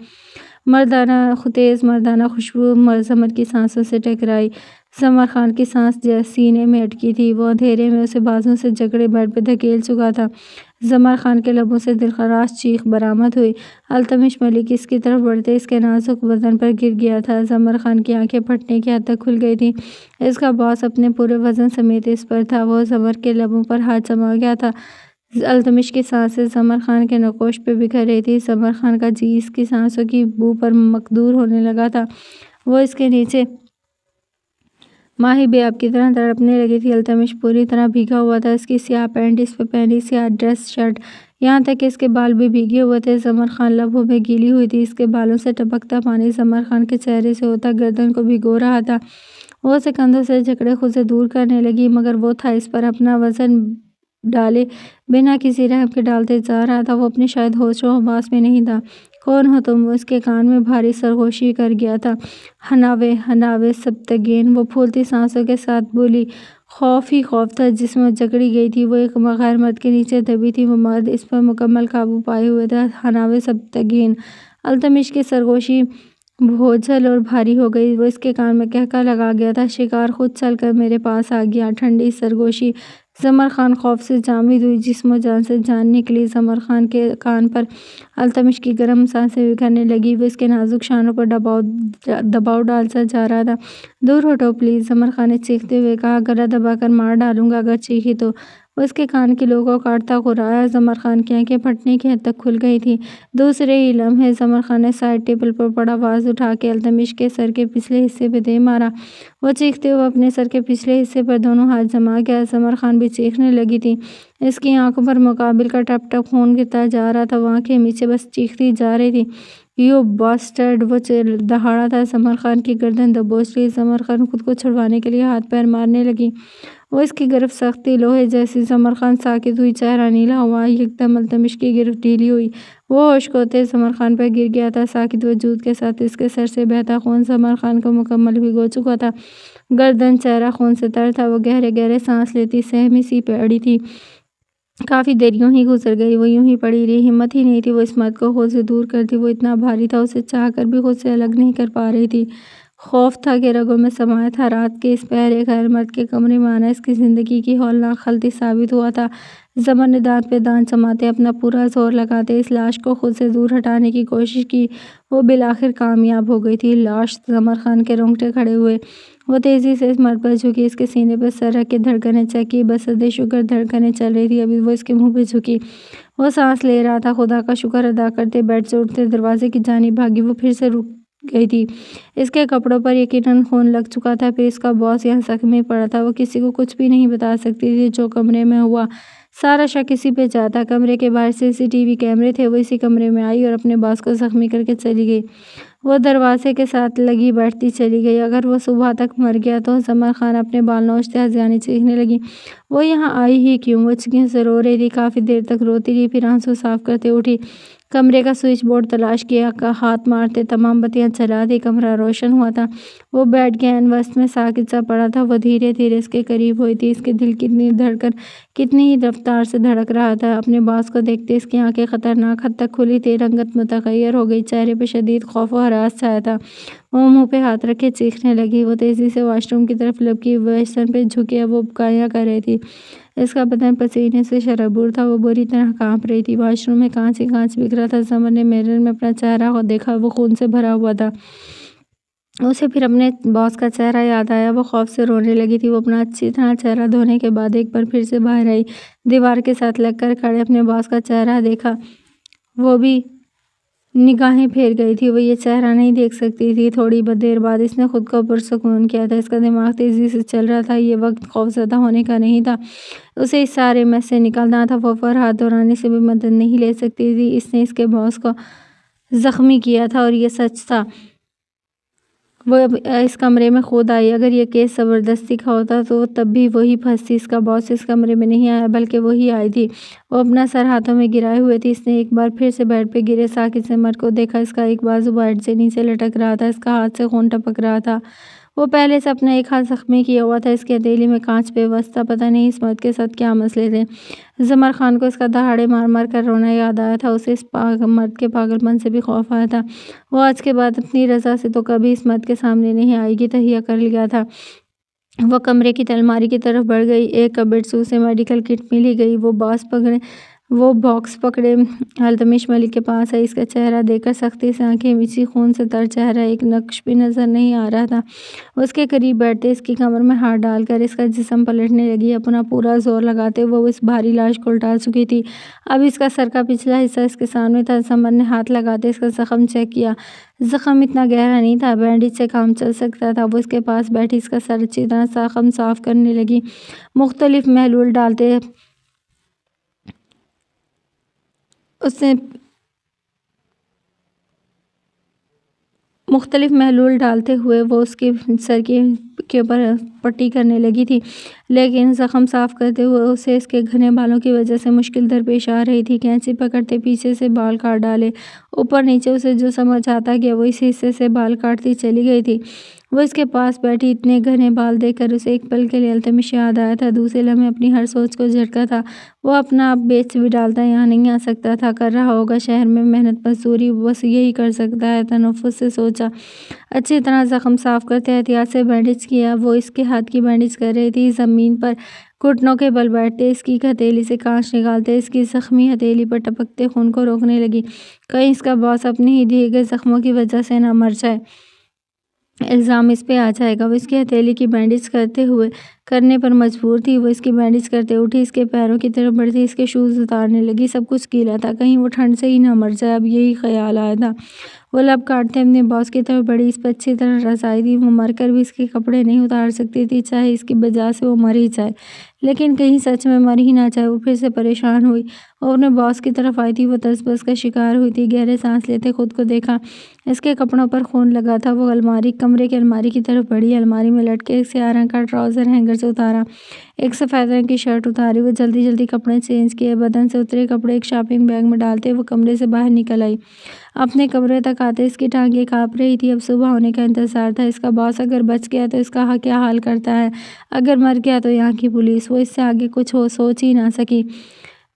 تیز مردانہ خوشبو زمر کی سانسوں سے ٹکرائی۔ زمر خان کی سانس سینے میں اٹکی تھی۔ وہ اندھیرے میں اسے بازوؤں سے جکڑے بیڈ پہ دھکیل چکا تھا۔ زمر خان کے لبوں سے دلخراش چیخ برآمد ہوئی۔ التمش ملک اس کی طرف بڑھتے اس کے نازک بدن پر گر گیا تھا۔ زمر خان کی آنکھیں پھٹنے کی حد تک کھل گئی تھیں۔ اس کا باس اپنے پورے وزن سمیت اس پر تھا۔ وہ زمر کے لبوں پر ہاتھ جما گیا تھا۔ التمش کی سانسیں زمر خان کے نگوش پہ بکھر رہی تھی۔ زمر خان کا جی اس کی سانسوں کی بو پر مقدور ہونے لگا تھا۔ وہ اس کے نیچے ماہی بے آب کی طرح تڑپنے لگی تھی۔ التمش پوری طرح بھیگا ہوا تھا۔ اس کی سیاہ پینٹ، اس پہ پہنی سیاہ ڈریس شرٹ، یہاں تک کہ اس کے بال بھی بھیگے ہوئے تھے۔ زمر خان لبوں میں گیلی ہوئی تھی۔ اس کے بالوں سے ٹپکتا پانی زمر خان کے چہرے سے ہوتا گردن کو بھگو رہا تھا۔ وہ اسے کندھوں سے جکڑے خود سے دور کرنے لگی، مگر وہ تھا اس پر اپنا وزن ڈالے بنا کسی رحم کے ڈالتے جا رہا تھا۔ وہ اپنے شاید ہوش و حواس میں نہیں تھا۔ کون ہو تم؟ وہ اس کے کان میں بھاری سرگوشی کر گیا تھا۔ ہناوے سبتگین، وہ پھولتی سانسوں کے ساتھ بولی۔ خوف ہی خوف تھا جس میں وہ جکڑی گئی تھی۔ وہ ایک غیر مرد کے نیچے دبی تھی۔ وہ مرد اس پر مکمل قابو پائے ہوئے تھا۔ ہناوے سبتگین۔ التمش کی سرگوشی بوجھل اور بھاری ہو گئی۔ وہ اس کے کان میں کہکہا لگا گیا تھا۔ شکار خود چل کر میرے پاس آ گیا۔ ٹھنڈی سرگوشی۔ زمر خان خوف سے جامد ہوئی۔ جسم و جان سے جان نکلی۔ زمر خان کے کان پر التمش کی گرم سانسیں بکھرنے لگی۔ وہ اس کے نازک شانوں پر دباؤ ڈالتا جا رہا تھا۔ دور ہٹو پلیز، زمر خان نے چیختے ہوئے کہا۔ گلا دبا کر مار ڈالوں گا اگر چیخی تو۔ وہ اس کے کان کی لو کو کاٹتا کرایا۔ زمر خان کی آنکھیں پھٹنے کی حد تک کھل گئی تھیں۔ دوسرے ہی لمحے زمر خان نے سائڈ ٹیبل پر پڑا واز اٹھا کے التمش کے سر کے پچھلے حصے پہ دے مارا۔ وہ چیختے ہوئے اپنے سر کے پچھلے حصے پر دونوں ہاتھ جما گیا۔ زمر خان بھی چیخنے لگی تھی۔ اس کی آنکھوں پر مقابل کا ٹپ ٹپ خون گرتا جا رہا تھا۔ وہ آنکھیں میچے بس چیختی جا رہی تھی۔ You bastard! وہ دہاڑا تھا۔ زمر خان کی گردن دبوچ لی۔ زمر خان خود کو چھڑوانے کے لیے ہاتھ پیر مارنے لگی۔ وہ اس کی گرفت سخت تھی، لوہے جیسی۔ زمر خان ساکت ہوئی، چہرہ نیلا ہوا۔ یکدم التمش کی گرفت ڈھیلی ہوئی۔ وہ ہوش کھوتے زمر خان پر گر گیا تھا۔ ساکت وجود کے ساتھ اس کے سر سے بہتا خون زمر خان کو مکمل بھگو چکا تھا۔ گردن، چہرہ خون سے تر تھا۔ وہ گہرے گہرے سانس لیتی سہمی سی پہ اڑی تھی۔ کافی دیر یوں ہی گزر گئی۔ وہ یوں ہی پڑی رہی۔ ہمت ہی نہیں تھی وہ اس مرد کو خود سے دور کرتی۔ وہ اتنا بھاری تھا، اسے چاہ کر بھی خود سے الگ نہیں کر پا رہی تھی۔ خوف تھا کہ رگوں میں سمایا تھا۔ رات کے اس پہر ایک غیر مرد کے کمرے میں آنا اس کی زندگی کی ہولناک غلطی ثابت ہوا تھا۔ زمر نے دانت پہ دانت جماتے اپنا پورا زور لگاتے اس لاش کو خود سے دور ہٹانے کی کوشش کی۔ وہ بالآخر کامیاب ہو گئی تھی۔ لاش زمر خان کے رونگٹے کھڑے ہوئے۔ وہ تیزی سے اس مرد پر جھکی، اس کے سینے پہ سر رکھ کے دھڑکنیں چیک کی۔ بصد شکر دھڑکنیں چل رہی تھی۔ ابھی وہ اس کے منہ پہ جھکی، وہ سانس لے رہا تھا۔ خدا کا شکر ادا کرتے بیڈ سے اٹھتے دروازے کی جانب بھاگی۔ وہ پھر سے رک گئی تھی۔ اس کے کپڑوں پر یقیناً خون لگ چکا تھا۔ پھر اس کا باس یہاں زخمی پڑا تھا۔ وہ کسی کو کچھ بھی نہیں بتا سکتی تھی جو کمرے میں ہوا۔ سارا شک اسی پہ جاتا۔ کمرے کے باہر CCTV کیمرے تھے۔ وہ اسی کمرے میں آئی اور اپنے باس کو زخمی کر کے چلی گئی۔ وہ دروازے کے ساتھ لگی بیٹھتی چلی گئی۔ اگر وہ صبح تک مر گیا تو؟ زمر خان اپنے بال نوچتے ہذیانی چیخنے لگی۔ وہ یہاں آئی ہی کیوں؟ وہ چیخنے سے رو رہی تھی۔ کافی دیر تک روتی رہی، پھر آنسو صاف کرتے اٹھی۔ کمرے کا سوئچ بورڈ تلاش کیا، ہاتھ مارتے تمام بتیاں جلا دی۔ کمرہ روشن ہوا تھا۔ وہ بیڈ کے عین وسط میں ساکت سا پڑا تھا۔ وہ دھیرے دھیرے اس کے قریب ہوئی تھی۔ اس کے دل کی دھڑکن کتنی ہی رفتار سے دھڑک رہا تھا۔ اپنے باس کو دیکھتے اس کی آنکھیں خطرناک حد تک کھلی تھیں۔ رنگت متغیر ہو گئی، چہرے پہ شدید خوف و ہراس چھایا تھا۔ وہ منہ پہ ہاتھ رکھے چیخنے لگی۔ وہ تیزی سے واش روم کی طرف لپکی، بیسن پہ جھکی۔ اب وہ بکایا کر رہی تھی۔ اس کا بدن پسینے سے شرابور تھا۔ وہ بری طرح کانپ رہی تھی۔ واش روم میں کانچ ہی کانچ بکھرا تھا۔ زمر نے میرر میں اپنا چہرہ دیکھا، وہ خون سے بھرا ہوا تھا۔ اسے پھر اپنے باس کا چہرہ یاد آیا۔ وہ خوف سے رونے لگی تھی۔ وہ اپنا اچھی طرح چہرہ دھونے کے بعد ایک بار پھر سے باہر آئی۔ دیوار کے ساتھ لگ کر کھڑے اپنے باس کا چہرہ دیکھا۔ وہ بھی نگاہیں پھیر گئی تھی، وہ یہ چہرہ نہیں دیکھ سکتی تھی۔ تھوڑی دیر بعد اس نے خود کو پرسکون کیا تھا۔ اس کا دماغ تیزی سے چل رہا تھا، یہ وقت خوفزدہ ہونے کا نہیں تھا، اسے اس سارے میں سے نکلنا تھا۔ وہ فرحات دورانی سے بھی مدد نہیں لے سکتی تھی، اس نے اس کے باس کو زخمی کیا تھا اور یہ سچ تھا۔ وہ اب اس کمرے میں خود آئی، اگر یہ کیس زبردستی کا ہوتا تو تب بھی وہی پھنستی۔ اس کا باس اس کمرے میں نہیں آیا بلکہ وہی آئی تھی۔ وہ اپنا سر ہاتھوں میں گرائے ہوئے تھی۔ اس نے ایک بار پھر سے بیڈ پہ گرے ساکت سے مرد کو دیکھا، اس کا ایک بازو بیڈ سے نیچے لٹک رہا تھا، اس کا ہاتھ سے خون ٹپک رہا تھا۔ وہ پہلے سے اپنا ایک ہاتھ زخمی کیا ہوا تھا، اس کی ہتھیلی میں کانچ پیوست تھا۔ پتہ نہیں اس مرد کے ساتھ کیا مسئلے تھے۔ زمر خان کو اس کا دہاڑے مار مار کر رونا یاد آیا تھا، اسے اس مرد کے پاگل پن سے بھی خوف آیا تھا۔ وہ آج کے بعد اپنی رضا سے تو کبھی اس مرد کے سامنے نہیں آئے گی، تہیہ کر لیا تھا۔ وہ کمرے کی الماری کی طرف بڑھ گئی، ایک کبرڈ سے اسے میڈیکل کٹ ملی گئی۔ وہ باکس پکڑے التمش ملک کے پاس آئی، اس کا چہرہ دیکھ کر سختی سے آنکھیں مچی، خون سے تر چہرہ، ایک نقش بھی نظر نہیں آ رہا تھا۔ وہ اس کے قریب بیٹھتے، اس کی کمر میں ہاتھ ڈال کر اس کا جسم پلٹنے لگی، اپنا پورا زور لگاتے ہوئے وہ اس بھاری لاش کو الٹا چکی تھی۔ اب اس کا سر کا پچھلا حصہ اس کے سامنے تھا۔ سمر نے ہاتھ لگاتے اس کا زخم چیک کیا، زخم اتنا گہرا نہیں تھا، بینڈیج سے کام چل سکتا تھا۔ وہ اس کے پاس بیٹھی اس کا سر اچھی طرح زخم صاف کرنے لگی، مختلف محلول ڈالتے ہوئے وہ اس کے سر کے اوپر پٹی کرنے لگی تھی، لیکن زخم صاف کرتے ہوئے اسے اس کے گھنے بالوں کی وجہ سے مشکل درپیش آ رہی تھی۔ کینچی پکڑتے پیچھے سے بال کاٹ ڈالے، اوپر نیچے اسے جو سمجھ آتا گیا وہ اس حصے سے بال کاٹتی چلی گئی تھی۔ وہ اس کے پاس بیٹھی، اتنے گھنے بال دیکھ کر اسے ایک پل کے لیے التمش یاد آیا تھا۔ دوسرے لمحے اپنی ہر سوچ کو جھٹکا تھا، وہ اپنا آپ بیچ بھی ڈالتا، یہاں نہیں آ سکتا تھا، کر رہا ہوگا شہر میں محنت مزدوری، بس یہی کر سکتا ہے۔ تنفس سے سوچا، اچھی طرح زخم صاف کرتے احتیاط سے بینڈیج کیا۔ وہ اس کے ہاتھ کی بینڈیج کر رہی تھی، زمین پر گھٹنوں کے بل بیٹھتے، اس کی ہتھیلی سے کانچ نکالتے، اس کی زخمی ہتھیلی پر ٹپکتے خون کو روکنے لگی، کہیں اس کا باس اپنے ہی دیے گئے زخموں کی وجہ سے نہ مر جائے، الزام اس پہ آ جائے گا۔ وہ اس کی ہتھیلی کی بینڈیج کرنے پر مجبور تھی۔ وہ اس کی بینڈیج کرتے اٹھی، اس کے پیروں کی طرف بڑھتی، اس کے شوز اتارنے لگی، سب کچھ گیلا تھا، کہیں وہ ٹھنڈ سے ہی نہ مر جائے، اب یہی خیال آیا تھا۔ وہ لب کاٹتے اپنے باس کی طرف بڑھی، اس پہ اچھی طرح رسائی تھی، وہ مر کر بھی اس کے کپڑے نہیں اتار سکتی تھی، چاہے اس کی وجہ سے وہ مر ہی جائے، لیکن کہیں سچ میں مر ہی نہ جائے۔ وہ پھر سے پریشان ہوئی، وہ اپنے باس کی طرف آئی تھی، وہ تذبذب کا شکار ہوئی تھی، گہرے سانس لیتے خود کو دیکھا، اس کے کپڑوں پر خون لگا تھا۔ وہ کمرے کی الماری کی طرف بڑھی، الماری میں لٹکے ایک سیاہ رنگ کا ٹراؤزر ہینگر سے اتارا، ایک سفید رنگ کی شرٹ اتاری، وہ جلدی جلدی کپڑے چینج کیے، بدن سے اترے کپڑے ایک شاپنگ بیگ میں ڈالتے وہ کمرے سے باہر نکل آئی۔ اپنے کمرے تک آتے اس کی ٹانگیں کانپ رہی تھی، اب صبح ہونے کا انتظار تھا۔ اس کا باس اگر بچ گیا تو اس کا کیا حال کرتا ہے، اگر مر گیا تو یہاں کی پولیس۔ وہ اس سے آگے کچھ سوچ ہی نہ سکی،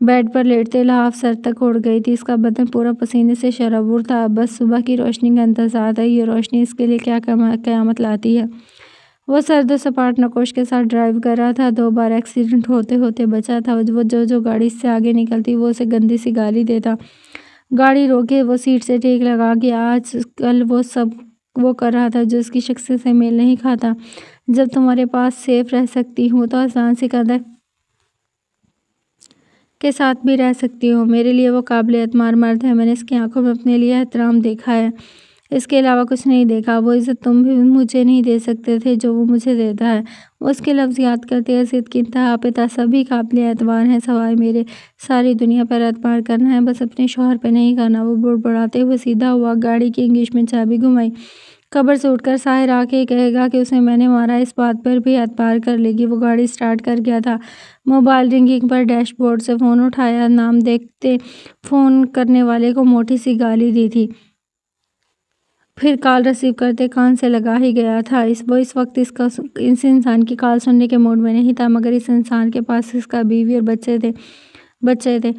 بیڈ پر لیٹتے لحاف سر تک اڑ گئی تھی، اس کا بدن پورا پسینے سے شرابور تھا، اب بس صبح کی روشنی کا انتظار تھا، یہ روشنی اس کے لیے کیا قیامت لاتی ہے۔ وہ سرد و سپاٹ نقوش کے ساتھ ڈرائیو کر رہا تھا، 2 بار ایکسیڈنٹ ہوتے ہوتے بچا تھا۔ وہ جو گاڑی اس سے آگے نکلتی وہ اسے گندی سی گالی دیتا، گاڑی روکے وہ سیٹ سے ٹیک لگا کے آج کل وہ سب وہ کر رہا تھا جو اس کی شخصیت سے میل نہیں کھاتا۔ جب تمہارے پاس سیف رہ سکتی ہوں تو آسان سکندر کے ساتھ بھی رہ سکتی ہوں۔ میرے لیے وہ قابل اعتماد مرد ہے، میں نے اس کی آنکھوں میں اپنے لیے احترام دیکھا ہے، اس کے علاوہ کچھ نہیں دیکھا۔ وہ عزت تم بھی مجھے نہیں دے سکتے تھے جو وہ مجھے دیتا ہے۔ وہ اس کے لفظ یاد کرتے، عزت کی انتہا پہ سبھی قابل اعتبار ہیں سوائے میرے، ساری دنیا پر اعتبار کرنا ہے، بس اپنے شوہر پہ نہیں کرنا۔ وہ بڑبڑاتے ہوئے سیدھا ہوا، گاڑی کی انگیش میں چابی گھمائی، قبر سے اٹھ کر ساحر آ کے کہے گا کہ اسے میں نے مارا، اس بات پر بھی اعتبار کر لے گی۔ وہ گاڑی سٹارٹ کر گیا تھا، موبائل رنگنگ پر، ڈیش بورڈ سے فون اٹھایا، نام دیکھتے فون کرنے والے کو موٹی سی گالی دی تھی، پھر کال ریسیو کرتے کان سے لگا ہی گیا تھا۔ وہ اس وقت اس انسان کی کال سننے کے موڈ میں نہیں تھا، مگر اس انسان کے پاس اس کا بیوی اور بچے تھے،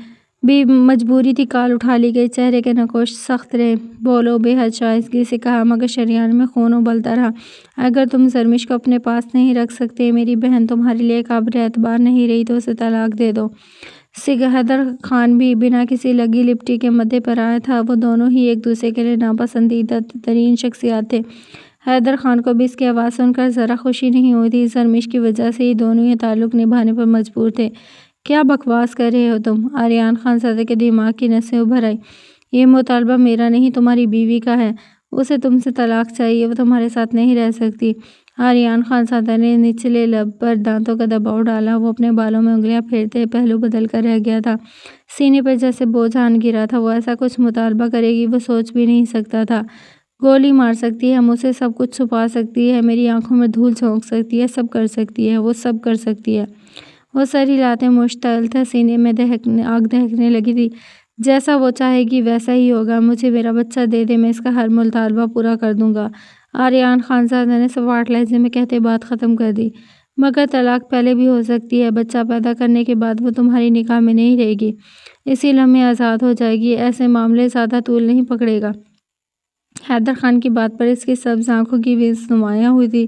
مجبوری تھی، کال اٹھا لی گئی۔ چہرے کے نقوش سخت رہے، بولو بے حد شائستگی سے کہا، مگر شریان میں خون ابلتا رہا، اگر تم زرمش کو اپنے پاس نہیں رکھ سکتے، میری بہن تمہارے لیے قابل اعتبار نہیں رہی تو اسے طلاق دے دو۔ حیدر خان بھی بنا کسی لگی لپٹی کے مدعے پر آیا تھا، وہ دونوں ہی ایک دوسرے کے لیے ناپسندیدہ ترین شخصیات تھے۔ حیدر خان کو بھی اس کی آواز سن کر ذرا خوشی نہیں ہوئی تھی، زرمش کی وجہ سے ہی دونوں یہ تعلق نبھانے پر مجبور تھے۔ کیا بکواس کر رہے ہو تم؟ آریان خان زادے کے دماغ کی نسیں ابھر آئیں، یہ مطالبہ میرا نہیں تمہاری بیوی کا ہے، اسے تم سے طلاق چاہیے، وہ تمہارے ساتھ نہیں رہ سکتی۔ آریان خانزادہ نے نچلے لب پر دانتوں کا دباؤ ڈالا، وہ اپنے بالوں میں انگلیاں پھیرتے پہلو بدل کر رہ گیا تھا، سینے پر جیسے بوجھ آن گرا تھا۔ وہ ایسا کچھ مطالبہ کرے گی وہ سوچ بھی نہیں سکتا تھا۔ گولی مار سکتی ہے مجھ سے، سب کچھ چھپا سکتی ہے، میری آنکھوں میں دھول جھونک سکتی ہے، سب کر سکتی ہے، وہ سب کر سکتی ہے۔ وہ سر ہلاتے مشتعل تھا، سینے میں آگ دہکنے لگی تھی۔ جیسا وہ چاہے گی ویسا ہی ہوگا، مجھے میرا بچہ دے دے، میں اس کا ہر مطالبہ پورا کر دوں گا۔ آریان خانزادہ نے سواٹ لہجے میں کہتے بات ختم کر دی۔ مگر طلاق پہلے بھی ہو سکتی ہے، بچہ پیدا کرنے کے بعد وہ تمہاری نگاہ میں نہیں رہے گی، اسی لمحے آزاد ہو جائے گی۔ ایسے معاملے زیادہ طول نہیں پکڑے گا۔ حیدر خان کی بات پر اس کی سبز آنکھوں کی وز نمایاں ہوئی تھی،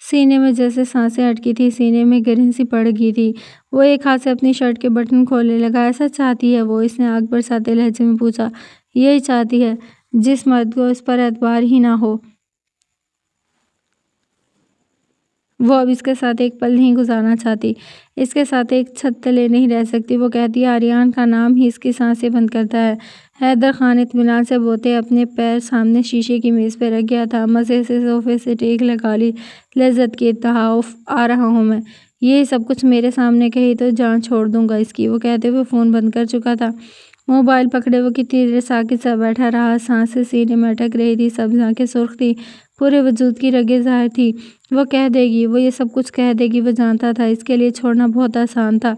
سینے میں جیسے سانسیں اٹکی تھی، سینے میں گرہن سی پڑ گئی تھی۔ وہ ایک ہاتھ سے اپنی شرٹ کے بٹن کھولنے لگا۔ ایسا چاہتی ہے وہ؟ اس نے آگ برساتے لہجے میں پوچھا۔ یہی چاہتی ہے، جس مرد کو اس پر اعتبار ہی نہ ہو، وہ اب اس کے ساتھ ایک پل نہیں گزارنا چاہتی، اس کے ساتھ ایک چھت تلے نہیں رہ سکتی۔ وہ کہتی ہے آریان کا نام ہی اس کی سانسیں بند کرتا ہے۔ حیدر خان اطمینان سے بوتے اپنے پیر سامنے شیشے کی میز پہ رکھ گیا تھا۔ مزے سے صوفے سے ٹیک لگا لی، لذت کی انتہا۔ اف، آ رہا ہوں میں، یہی سب کچھ میرے سامنے کہی تو جان چھوڑ دوں گا اس کی۔ وہ کہتے ہوئے فون بند کر چکا تھا۔ موبائل پکڑے وہ کتنی دیر ساکت سا بیٹھا رہا، سانسیں سینے میں اٹک رہی تھی، سبز آنکھیں سرخ تھی، پورے وجود کی رگیں ظاہر تھی۔ وہ کہہ دے گی، وہ یہ سب کچھ کہہ دے گی، وہ جانتا تھا۔ اس کے لیے چھوڑنا بہت آسان تھا۔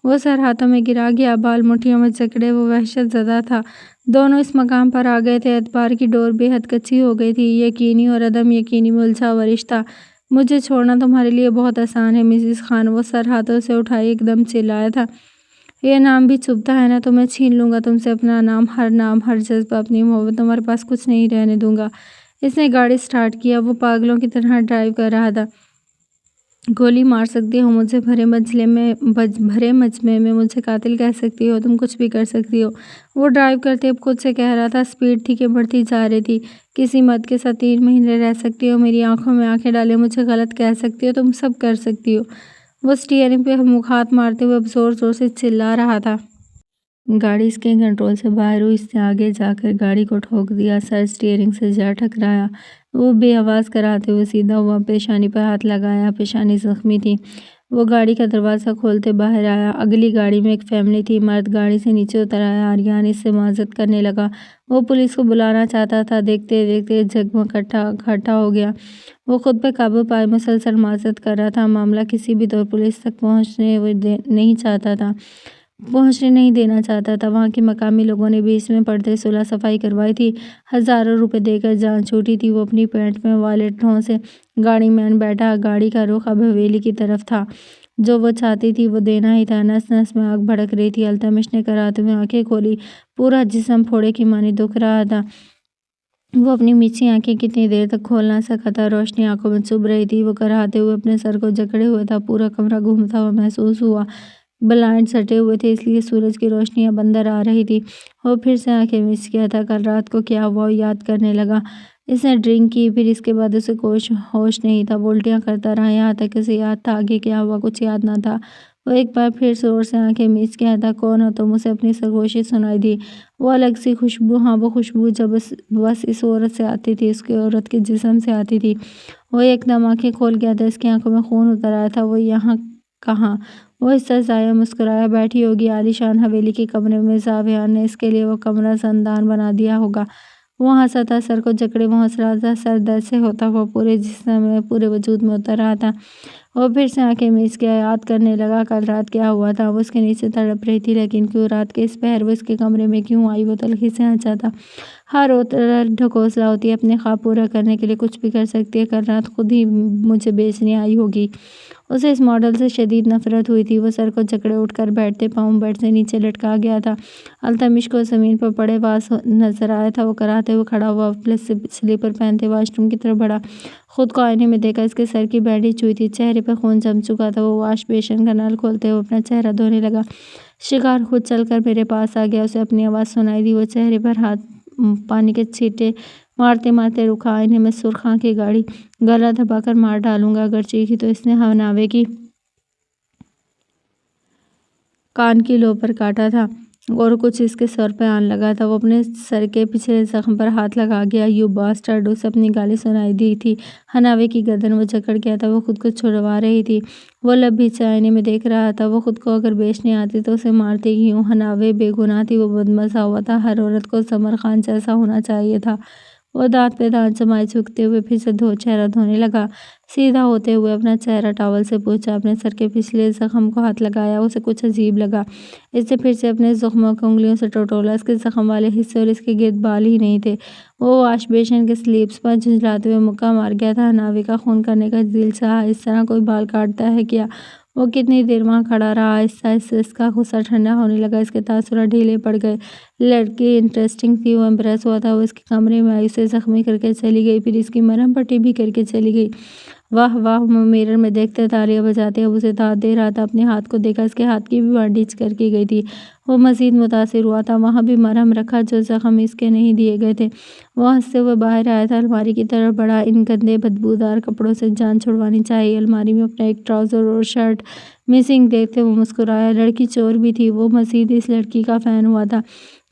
وہ سر ہاتھوں میں گرا گیا، بال مٹھیوں میں جکڑے، وہ وحشت زدہ تھا۔ دونوں اس مقام پر آ گئے تھے، اعتبار کی ڈور بے حد کچی ہو گئی تھی، یقینی اور عدم یقینی میں الجھا ہوا رشتہ۔ مجھے چھوڑنا تمہارے لیے بہت آسان ہے مسز خان۔ وہ سر ہاتھوں سے اٹھائے ایک دم چلایا تھا۔ یہ نام بھی چبھتا ہے نا، تو میں چھین لوں گا تم سے اپنا نام، ہر جذبہ، اپنی محبت، تمہارے پاس کچھ نہیں رہنے دوں گا۔ اس نے گاڑی سٹارٹ کیا، وہ پاگلوں کی طرح ڈرائیو کر رہا تھا۔ گولی مار سکتی ہو مجھے، بھرے مجمع میں مجھے قاتل کہہ سکتی ہو، تم کچھ بھی کر سکتی ہو۔ وہ ڈرائیو کرتے اب خود سے کہہ رہا تھا، سپیڈ تھی کہ بڑھتی جا رہی تھی۔ کسی مرد کے ساتھ 3 مہینے رہ سکتی ہو، میری آنکھوں میں آنکھیں ڈالے مجھے غلط کہہ سکتی ہو، تم سب کر سکتی ہو۔ وہ اسٹیئرنگ پہ ہاتھ مارتے ہوئے اب زور زور سے چلا رہا تھا۔ گاڑی اس کے کنٹرول سے باہر ہوئی، اس نے آگے جا کر گاڑی کو ٹھوک دیا، سر اسٹیئرنگ سے جا ٹکرایا۔ وہ بے آواز کراتے ہوئے سیدھا ہوا، پیشانی پر ہاتھ لگایا، پیشانی زخمی تھی۔ وہ گاڑی کا دروازہ کھولتے باہر آیا۔ اگلی گاڑی میں ایک فیملی تھی۔ مرد گاڑی سے نیچے اتر آیا۔ آریان اس سے معذرت کرنے لگا، وہ پولیس کو بلانا چاہتا تھا۔ دیکھتے دیکھتے جگمگ کھٹا ہو گیا۔ وہ خود پہ قابو پائے مسلسل معذرت کر رہا تھا۔ معاملہ کسی بھی طور پولیس تک پہنچنے نہیں دینا چاہتا تھا۔ وہاں کے مقامی لوگوں نے بھی اس میں پڑتے صلح صفائی کروائی تھی، ہزاروں روپے دے کر جان چھوٹی تھی۔ وہ اپنی پینٹ میں والٹوں سے گاڑی میں بیٹھا۔ گاڑی کا رخ اب حویلی کی طرف تھا۔ جو وہ چاہتی تھی وہ دینا ہی تھا۔ نس نس میں آگ بھڑک رہی تھی۔ التمش نے کراتے ہوئے آنکھیں کھولی، پورا جسم پھوڑے کی مانی دکھ رہا تھا۔ وہ اپنی میچھی آنکھیں کتنی دیر تک کھول نہ سکا تھا، روشنی آنکھوں میں چبھ رہی تھی۔ وہ کراتے ہوئے اپنے سر کو جکڑے ہوئے تھا، پورا کمرہ گھومتا ہوا محسوس ہوا۔ بلائنڈ سٹے ہوئے تھے، اس لیے سورج کی روشنی اب اندر آ رہی تھی۔ وہ پھر سے آنکھیں مچ گیا تھا۔ کل رات کو کیا ہوا وہ یاد کرنے لگا۔ اس نے ڈرنک کی، پھر اس کے بعد اسے کوئی ہوش نہیں تھا۔ وہ الٹیاں کرتا رہا، یہاں تک اسے یاد تھا آگے کیا ہوا کچھ یاد نہ تھا۔ وہ ایک بار پھر زور سے آنکھیں میچ گیا تھا۔ کون ہو تم؟ اسے اپنی سرگوشی سنائی دی، وہ الگ سی خوشبو، ہاں وہ خوشبو جو بس اس عورت سے آتی تھی، اس عورت کے جسم سے آتی تھی۔ وہ ایک دم آنکھیں کھول گیا تھا، اس کی آنکھوں میں خون اتر آیا تھا۔ وہ یہاں کہاں؟ وہ اس طرح ضائع مسکرایا، بیٹھی ہوگی عالی شان حویلی کے کمرے میں، زاویان نے اس کے لیے وہ کمرہ زندان بنا دیا ہوگا۔ وہ ہنسا تھا، سر کو جکڑے وہ ہنس رہا تھا، سر درد سے ہوتا ہوا پورے جسم میں، پورے وجود میں اتر رہا تھا۔ وہ پھر سے آنکھیں میچ گیا، یاد کرنے لگا کل رات کیا ہوا تھا۔ وہ اس کے نیچے تڑپ رہی تھی، لیکن کیوں؟ رات کے اس پہر وہ اس کے کمرے میں کیوں آئی؟ وہ تلخی سے ہنسا تھا۔ ہر عورت ڈھکوسلا ہوتی ہے، اپنے خواب پورا کرنے کے لیے کچھ بھی کر سکتی ہے۔ کل رات خود ہی مجھے بیچنے آئی ہوگی۔ اسے اس ماڈل سے شدید نفرت ہوئی تھی۔ وہ سر کو جکڑے اٹھ کر بیٹھتے پاؤں بیڈ سے نیچے لٹکا گیا تھا۔ التمش کو زمین پر پڑے واس نظر آیا تھا۔ وہ کراتے ہوئے کھڑا ہوا، سلیپر پہنتے واش روم کی طرف بڑھا۔ خود کو آئینے میں دیکھا، اس کے سر کی بینڈیج ہوئی تھی، چہرے پہ خون جم چکا تھا۔ وہ واش بیسن کا نل کھولتے ہوئے اپنا چہرہ دھونے لگا۔ شکار خود چل کر میرے پاس آ گیا، اسے اپنی آواز سنائی دی۔ وہ چہرے پر پانی کے چھینٹے مارتے مارتے رکا، آئینے میں سرخ آنکھیں گاڑی، گلا دبا کر مار ڈالوں گا اگر چیخی تو۔ اس نے ہناوے کی کان کی لو پر کاٹا تھا۔ اور کچھ اس کے سر پہ آن لگا تھا۔ وہ اپنے سر کے پچھلے زخم پر ہاتھ لگا گیا۔ یو باسٹرڈ، اسے اپنی گالی سنائی دی تھی۔ حناوے کی گردن وہ جکڑ گیا تھا۔ وہ خود کو چھڑوا رہی تھی۔ وہ لب بھی آئینے میں دیکھ رہا تھا۔ وہ خود کو اگر بیچنے آتی تو اسے مارتی کیوں؟ حناوے بے گناہ تھی۔ وہ بدمزہ ہوا تھا۔ ہر عورت کو سمر خان جیسا ہونا چاہیے تھا۔ وہ دانت پہ دانت جمائے جھکتے ہوئے پھر سے چہرہ دھونے لگا۔ سیدھا ہوتے ہوئے اپنا چہرہ ٹاول سے پوچھا، اپنے سر کے پچھلے زخم کو ہاتھ لگایا۔ اسے کچھ عجیب لگا۔ اس نے پھر سے اپنے زخموں کو انگلیوں سے ٹٹولا۔ اس کے زخم والے حصے اور اس کے گرد بال ہی نہیں تھے۔ وہ واش بیسن کے سلیبس پر جھنجھلاتے ہوئے مکہ مار گیا تھا۔ حناوے کا خون کرنے کا دل چاہا۔ اس طرح کوئی بال کاٹتا ہے کیا؟ وہ کتنی دیر وہاں کھڑا رہا۔ آہستہ آہستہ اس کا غصہ ٹھنڈا ہونے لگا۔ اس کے تاثرات ڈھیلے پڑ گئے۔ لڑکی انٹریسٹنگ تھی۔ وہ امپریس ہوا تھا۔ وہ اس کے کمرے میں آئی، اسے زخمی کر کے چلی گئی، پھر اس کی مرہم پٹی بھی کر کے چلی گئی۔ واہ واہ، وہ میرر میں دیکھتے تالیاں بجاتے اب اسے داد دے رہا تھا۔ اپنے ہاتھ کو دیکھا، اس کے ہاتھ کی بھی بینڈیج کر کے گئی تھی۔ وہ مزید متاثر ہوا تھا۔ وہاں بھی مرہم رکھا جو زخم اس کے نہیں دیے گئے تھے۔ وہ ہنستے ہوئے باہر آیا تھا، الماری کی طرف بڑھا۔ ان گندے بدبودار کپڑوں سے جان چھڑوانی چاہیے۔ الماری میں اپنا ایک ٹراؤزر اور شرٹ مسنگ دیکھتے وہ مسکرایا۔ لڑکی چور بھی تھی۔ وہ مزید اس لڑکی کا فین ہوا تھا۔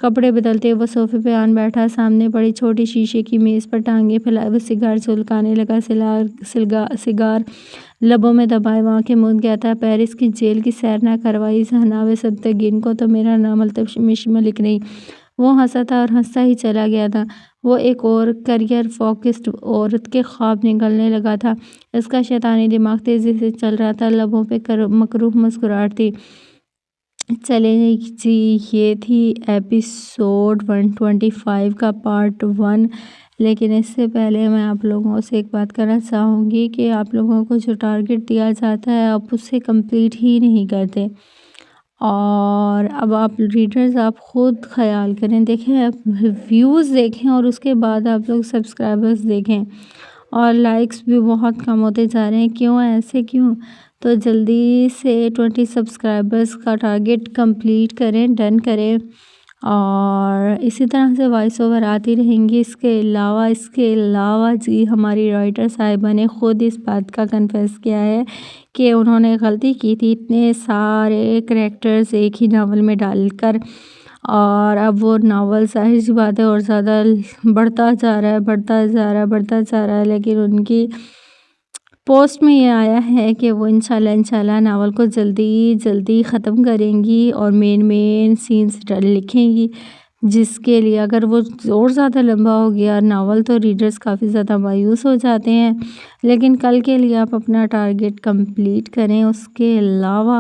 کپڑے بدلتے وہ صوفے پہ آن بیٹھا۔ سامنے پڑی چھوٹی شیشے کی میز پر ٹانگیں پھیلائے وہ سگار سلگانے لگا۔ سگار لبوں میں دبائے وہ آنکھیں موند گیا تھا۔ پیرس کی جیل کی سیر نہ کروائی اس حناوے صدقین کو تو میرا نام التمش ملک نہیں۔ وہ ہنسا تھا اور ہنستا ہی چلا گیا تھا۔ وہ ایک اور کیریئر فوکسڈ عورت کے خواب نگلنے لگا تھا۔ اس کا شیطانی دماغ تیزی سے چل رہا تھا۔ لبوں پہ مکروہ مسکراہٹ تھی۔ چلیں جی، یہ تھی ایپیسوڈ 125 کا پارٹ 1۔ لیکن اس سے پہلے میں آپ لوگوں سے ایک بات کرنا چاہوں گی کہ آپ لوگوں کو جو ٹارگٹ دیا جاتا ہے آپ اس سے کمپلیٹ ہی نہیں کرتے۔ اور اب آپ ریڈرز آپ خود خیال کریں، دیکھیں آپ ویوز دیکھیں اور اس کے بعد آپ لوگ سبسکرائبرز دیکھیں، اور لائکس بھی بہت کم ہوتے جا رہے ہیں۔ کیوں ایسے کیوں؟ تو جلدی سے 20 سبسکرائبرز کا ٹارگٹ کمپلیٹ کریں، ڈن کریں، اور اسی طرح سے وائس اوور آتی رہیں گی۔ اس کے علاوہ جی ہماری رائٹر صاحبہ نے خود اس بات کا کنفیس کیا ہے کہ انہوں نے غلطی کی تھی اتنے سارے کریکٹرز ایک ہی ناول میں ڈال کر، اور اب وہ ناول ظاہر سی بات ہے اور زیادہ بڑھتا جا رہا ہے، لیکن ان کی پوسٹ میں یہ آیا ہے کہ وہ انشاءاللہ ناول کو جلدی ختم کریں گی اور مین سینز لکھیں گی، جس کے لیے اگر وہ اور زیادہ لمبا ہو گیا ناول تو ریڈرز کافی زیادہ مایوس ہو جاتے ہیں۔ لیکن کل کے لیے آپ اپنا ٹارگٹ کمپلیٹ کریں۔ اس کے علاوہ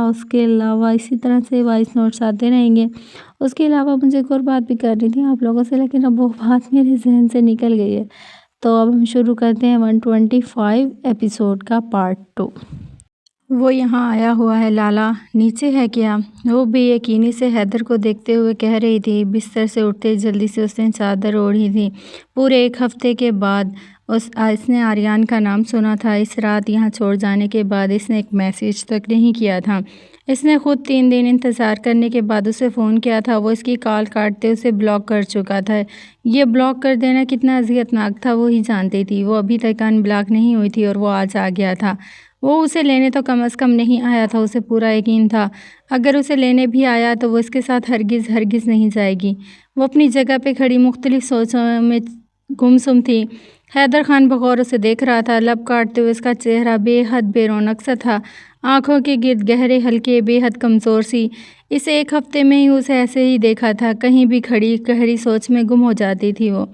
اسی طرح سے وائس نوٹس آتے رہیں گے۔ اس کے علاوہ مجھے ایک اور بات بھی کرنی تھی آپ لوگوں سے، لیکن اب وہ بات میرے ذہن سے نکل گئی ہے، تو اب ہم شروع کرتے ہیں 125 ایپیسوڈ کا پارٹ 2۔ وہ یہاں آیا ہوا ہے لالا، نیچے ہے کیا؟ وہ بے یقینی سے حیدر کو دیکھتے ہوئے کہہ رہی تھی۔ بستر سے اٹھتے جلدی سے اس نے چادر اوڑھی تھی۔ پورے 1 ہفتے کے بعد اس نے آریان کا نام سنا تھا۔ اس رات یہاں چھوڑ جانے کے بعد اس نے ایک میسیج تک نہیں کیا تھا۔ اس نے خود 3 دن انتظار کرنے کے بعد اسے فون کیا تھا۔ وہ اس کی کال کاٹتے اسے بلاک کر چکا تھا۔ یہ بلاک کر دینا کتنا اذیت ناک تھا وہی جانتی تھی۔ وہ ابھی تک ان بلاک نہیں ہوئی تھی اور وہ آج آ گیا تھا۔ وہ اسے لینے تو کم از کم نہیں آیا تھا، اسے پورا یقین تھا اگر اسے لینے بھی آیا تو وہ اس کے ساتھ ہرگز نہیں جائے گی۔ وہ اپنی جگہ پہ کھڑی مختلف سوچوں میں گمسم تھی۔ حیدر خان بغور اسے دیکھ رہا تھا، لب کاٹتے ہوئے اس کا چہرہ بے حد بے رونق سا تھا، آنکھوں کے گرد گہرے حلقے، بے حد کمزور سی۔ اس 1 ہفتے میں ہی اسے ایسے ہی دیکھا تھا، کہیں بھی کھڑی گہری سوچ میں گم ہو جاتی تھی۔ وہ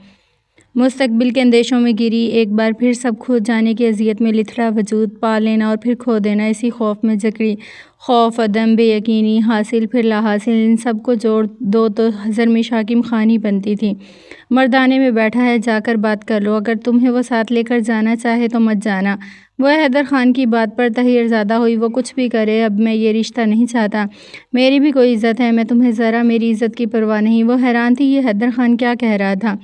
مستقبل کے اندیشوں میں گری، ایک بار پھر سب کھو جانے کی اذیت میں لتھڑا وجود پا لینا اور پھر کھو دینا، اسی خوف میں جکڑی۔ خوف، عدم، بے یقینی، حاصل پھر لا حاصل، ان سب کو جوڑ دو تو حضرمش حاکم خانی بنتی تھی۔ مردانے میں بیٹھا ہے، جا کر بات کر لو، اگر تمہیں وہ ساتھ لے کر جانا چاہے تو مت جانا۔ وہ حیدر خان کی بات پر تحیر زدہ ہوئی۔ وہ کچھ بھی کرے، اب میں یہ رشتہ نہیں چاہتا، میری بھی کوئی عزت ہے، میں تمہیں ذرا میری عزت کی پرواہ نہیں۔ وہ حیران تھی یہ حیدر خان کیا کہہ رہا تھا۔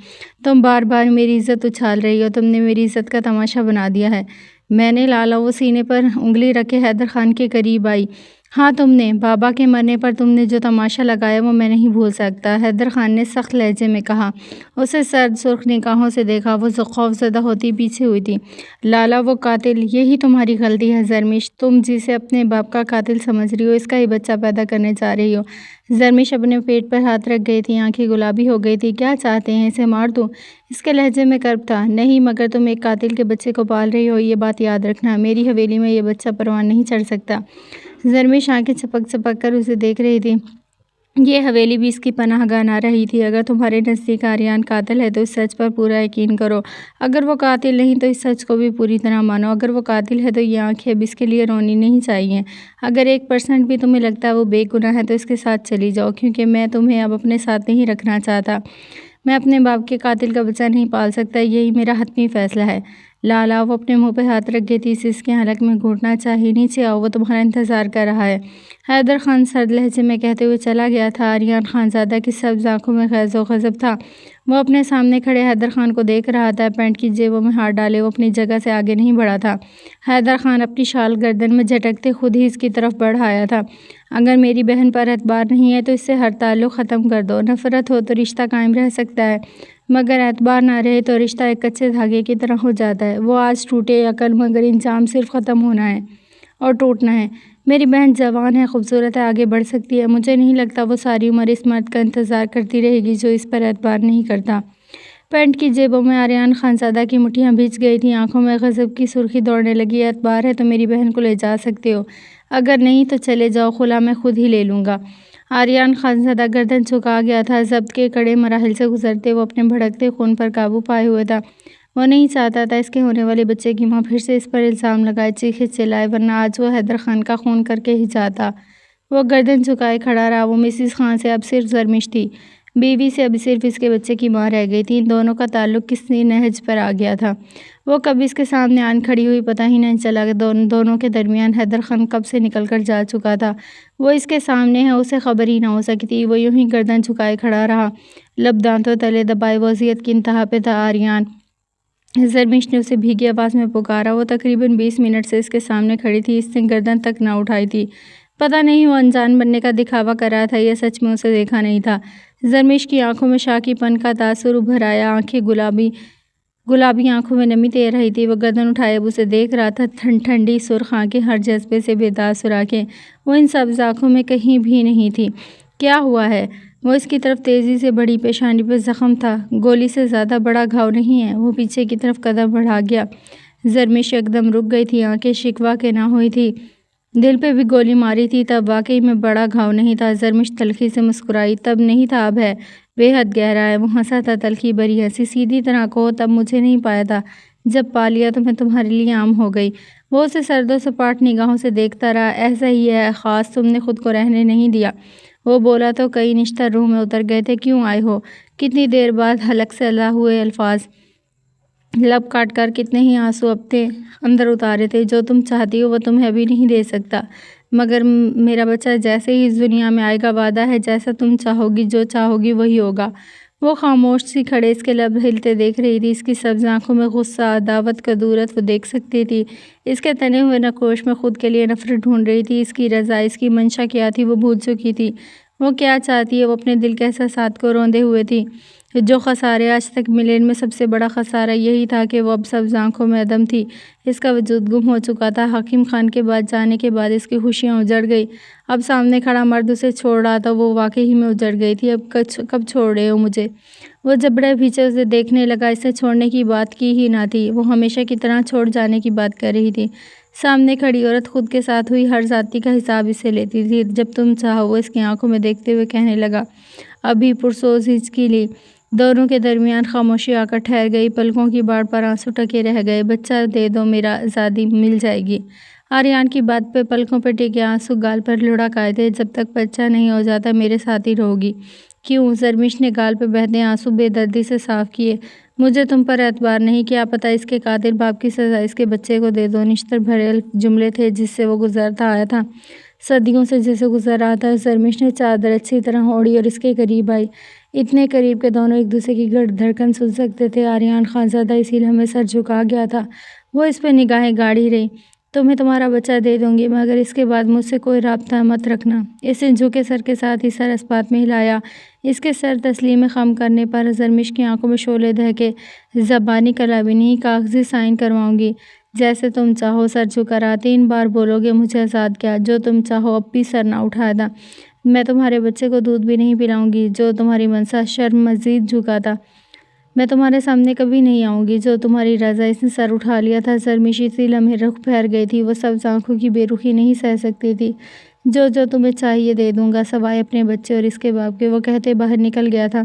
تم بار بار میری عزت اچھال رہی ہو، تم نے میری عزت کا تماشا بنا دیا ہے۔ میں نے لالا، وہ سینے پر انگلی رکھے حیدر خان کے قریب آئی۔ ہاں تم نے، بابا کے مرنے پر تم نے جو تماشا لگایا وہ میں نہیں بھول سکتا، حیدر خان نے سخت لہجے میں کہا۔ اسے سرد سرخ نگاہوں سے دیکھا، وہ خوف زدہ ہوتی پیچھے ہوئی تھی۔ لالا، وہ قاتل، یہی تمہاری غلطی ہے حضرمش، تم جسے اپنے باپ کا قاتل سمجھ رہی ہو اس کا ہی بچہ پیدا کرنے جا رہی ہو۔ زرمش اپنے پیٹ پر ہاتھ رکھ گئی تھی، آنکھیں گلابی ہو گئی تھی۔ کیا چاہتے ہیں، اسے مار دوں؟ اس کے لہجے میں کرب تھا۔ نہیں، مگر تم ایک قاتل کے بچے کو پال رہی ہو، یہ بات یاد رکھنا۔ میری حویلی میں یہ بچہ پروان نہیں چڑھ سکتا۔ زرمش آنکھیں چپک چپک کر اسے دیکھ رہی تھی۔ یہ حویلی بھی اس کی پناہ گاہ نہ رہی تھی۔ اگر تمہارے نزدیک آریان قاتل ہے تو اس سچ پر پورا یقین کرو۔ اگر وہ قاتل نہیں تو اس سچ کو بھی پوری طرح مانو۔ اگر وہ قاتل ہے تو یہ آنکھیں اب اس کے لیے رونی نہیں چاہیے۔ اگر 1% بھی تمہیں لگتا ہے وہ بے گناہ ہے تو اس کے ساتھ چلی جاؤ، کیونکہ میں تمہیں اب اپنے ساتھ نہیں رکھنا چاہتا۔ میں اپنے باپ کے قاتل کا بچہ نہیں پال سکتا، یہی میرا حتمی فیصلہ ہے۔ لالا، وہ اپنے منہ پہ ہاتھ رکھ گئی تھی، اسے اس کے حلق میں گھونٹنا چاہیے۔ نیچے آؤ، وہ تمہارا انتظار کر رہا ہے، حیدر خان سرد لہجے میں کہتے ہوئے چلا گیا تھا۔ آریان خانزادہ کی سبز آنکھوں میں غیظ و غضب تھا۔ وہ اپنے سامنے کھڑے حیدر خان کو دیکھ رہا تھا، پینٹ کی جیبوں میں ہاتھ ڈالے وہ اپنی جگہ سے آگے نہیں بڑھا تھا۔ حیدر خان اپنی شال گردن میں جھٹکتے خود ہی اس کی طرف بڑھ آیا تھا۔ اگر میری بہن پر اعتبار نہیں ہے تو اس سے ہر تعلق ختم کر دو۔ نفرت ہو تو رشتہ قائم رہ سکتا ہے، مگر اعتبار نہ رہے تو رشتہ ایک کچے دھاگے کی طرح ہو جاتا ہے۔ وہ آج ٹوٹے یا کل، مگر انجام صرف ختم ہونا ہے اور ٹوٹنا ہے۔ میری بہن جوان ہے، خوبصورت ہے، آگے بڑھ سکتی ہے۔ مجھے نہیں لگتا وہ ساری عمر اس مرد کا انتظار کرتی رہے گی جو اس پر اعتبار نہیں کرتا۔ پینٹ کی جیبوں میں آریان خانزادہ کی مٹھیاں بھیج گئی تھیں، آنکھوں میں غضب کی سرخی دوڑنے لگی۔ اعتبار ہے تو میری بہن کو لے جا سکتے ہو، اگر نہیں تو چلے جاؤ، خلا میں خود ہی لے لوں گا۔ آریان خانزادہ گردن جھکا گیا تھا، ضبط کے کڑے مراحل سے گزرتے وہ اپنے بھڑکتے خون پر قابو پائے ہوئے تھا۔ وہ نہیں چاہتا تھا اس کے ہونے والے بچے کی ماں پھر سے اس پر الزام لگائے، چیخے چلائے، ورنہ آج وہ حیدر خان کا خون کر کے ہی جاتا۔ وہ گردن جھکائے کھڑا رہا۔ وہ مسز خان سے اب صرف زرمش تھی، بیوی سے اب صرف اس کے بچے کی ماں رہ گئی تھی۔ ان دونوں کا تعلق کسی نہج پر آ گیا تھا۔ وہ کب اس کے سامنے آن کھڑی ہوئی پتہ ہی نہیں چلا کہ دونوں کے درمیان حیدر خان کب سے نکل کر جا چکا تھا۔ وہ اس کے سامنے ہے، اسے خبر ہی نہ ہو سکی تھی۔ وہ یوں ہی گردن جھکائے کھڑا رہا، لب دانتوں تلے دبائے، وہ اذیت کی انتہا پہ تھا۔ آریان! زرمش نے اسے بھیگی آواز میں پکارا۔ وہ تقریباً 20 منٹ سے اس کے سامنے کھڑی تھی، اس نے گردن تک نہ اٹھائی تھی۔ پتہ نہیں وہ انجان بننے کا دکھاوا کر رہا تھا یا سچ میں اسے دیکھا نہیں تھا۔ زرمش کی آنکھوں میں شاکی پن کا تاثر ابھر آیا، آنکھیں گلابی آنکھوں میں نمی تیر رہی تھی۔ وہ گردن اٹھائے اب اسے دیکھ رہا تھا، ٹھنڈی سرخ آنکھیں، ہر جذبے سے بیدار سوراخیں۔ وہ ان سبز آنکھوں میں کہیں بھی نہیں تھی۔ کیا ہوا ہے؟ وہ اس کی طرف تیزی سے بڑھی، پیشانی پہ زخم تھا، گولی سے زیادہ بڑا گھاؤ نہیں ہے۔ وہ پیچھے کی طرف قدم بڑھا گیا۔ زرمش یکدم رک گئی تھی، آنکھیں شکوہ کے نہ ہوئی تھی۔ دل پہ بھی گولی ماری تھی تب، واقعی میں بڑا گھاؤ نہیں تھا۔ زرمش تلخی سے مسکرائی۔ تب نہیں تھا، اب ہے، بے حد گہرا ہے۔ وہ ہنسا تھا، تلخی بھری ہنسی۔ سیدھی طرح کہو، تب مجھے نہیں پایا تھا، جب پا لیا تو میں تمہارے لیے عام ہو گئی۔ وہ اسے سرد و سپاٹ نگاہوں سے دیکھتا رہا۔ ایسا ہی ہے، خاص تم نے خود کو رہنے نہیں دیا۔ وہ بولا تو کئی نشتر روح میں اتر گئے تھے۔ کیوں آئے ہو؟ کتنی دیر بعد حلق سے ادا ہوئے الفاظ، لب کاٹ کر کتنے ہی آنسو اپنے اندر اتارے تھے۔ جو تم چاہتی ہو وہ تمہیں ابھی نہیں دے سکتا، مگر میرا بچہ جیسے ہی اس دنیا میں آئے گا، وعدہ ہے جیسا تم چاہو گی، جو چاہو گی وہی ہوگا۔ وہ خاموش سی کھڑے اس کے لب ہلتے دیکھ رہی تھی۔ اس کی سبز آنکھوں میں غصہ، عداوت، کدورت وہ دیکھ سکتی تھی۔ اس کے تنے ہوئے نقوش میں خود کے لیے نفرت ڈھونڈ رہی تھی۔ اس کی رضا، اس کی منشا کیا تھی وہ بھول چکی تھی۔ وہ کیا چاہتی ہے؟ وہ اپنے دل کے احساسات کو روندے ہوئے تھی۔ جو خسارے آج تک ملے ان میں سب سے بڑا خسارہ یہی تھا کہ وہ اب سبز آنکھوں میں عدم تھی۔ اس کا وجود گم ہو چکا تھا۔ حکیم خان کے بعد جانے کے بعد اس کی خوشیاں اجڑ گئی۔ اب سامنے کھڑا مرد اسے چھوڑ رہا تھا، وہ واقعی میں اجڑ گئی تھی۔ اب کب چھوڑ رہے ہو مجھے؟ وہ جبڑے پیچھے اسے دیکھنے لگا۔ اسے چھوڑنے کی بات کی ہی نہ تھی، وہ ہمیشہ کی طرح چھوڑ جانے کی بات کر رہی تھی۔ سامنے کھڑی عورت خود کے ساتھ ہوئی ہر زیادتی کا حساب اس سے لیتی تھی۔ جب تم چاہو، وہ اس کی آنکھوں میں دیکھتے ہوئے کہنے لگا۔ ابھی پرسوز ہچکی لی۔ دونوں کے درمیان خاموشی آ کر ٹھہر گئی۔ پلکوں کی باڑ پر آنسو ٹکے رہ گئے۔ بچہ دے دو میرا، آزادی مل جائے گی۔ آریان کی بات پہ پلکوں پہ ٹکے آنسو گال پر لڑھک آئے تھے۔ جب تک بچہ نہیں ہو جاتا میرے ساتھ ہی رہو گی۔ کیوں؟ زرمش نے گال پہ بہتے آنسو بے دردی سے صاف کیے۔ مجھے تم پر اعتبار نہیں، کیا پتہ اس کے قاتل باپ کی سزا اس کے بچے کو دے دو۔ نشتر بھرے جملے تھے جس سے وہ گزرتا آیا تھا، صدیوں سے جسے گزر رہا تھا۔ زرمش نے چادر اچھی طرح اوڑھی اور اس کے قریب آئی، اتنے قریب کہ دونوں ایک دوسرے کی دھڑکن سن سکتے تھے۔ آریان خانزادہ اسی لمحے سر جھکا گیا تھا۔ وہ اس پہ نگاہیں گاڑی رہی۔ تمہیں تمہارا بچہ دے دوں گی، مگر اس کے بعد مجھ سے کوئی رابطہ مت رکھنا۔ اس نے جھکے سر کے ساتھ ہی سر اسبات میں ہلایا۔ اس کے سر تسلیم خم کرنے پر زرمش کی آنکھوں میں شعلے دہکے۔ زبانی کلامی نہیں، کاغذی سائن کرواؤں گی، جیسے تم چاہو۔ سر جھکا رہا۔ 3 بار بولو گے مجھے آزاد کیا، جو تم چاہو۔ اب بھی سر نہ اٹھانا۔ میں تمہارے بچے کو دودھ بھی نہیں پلاؤں گی جو تمہاری منسا شرم مزید جھکاتا۔ میں تمہارے سامنے کبھی نہیں آؤں گی جو تمہاری رضا۔ اس نے سر اٹھا لیا تھا، شرمیشی سی لمحے رخ پھیر گئی تھی۔ وہ سبز آنکھوں کی بے رخی نہیں سہ سکتی تھی۔ جو تمہیں چاہیے دے دوں گا سوائے اپنے بچے اور اس کے باپ کے، وہ کہتے باہر نکل گیا تھا۔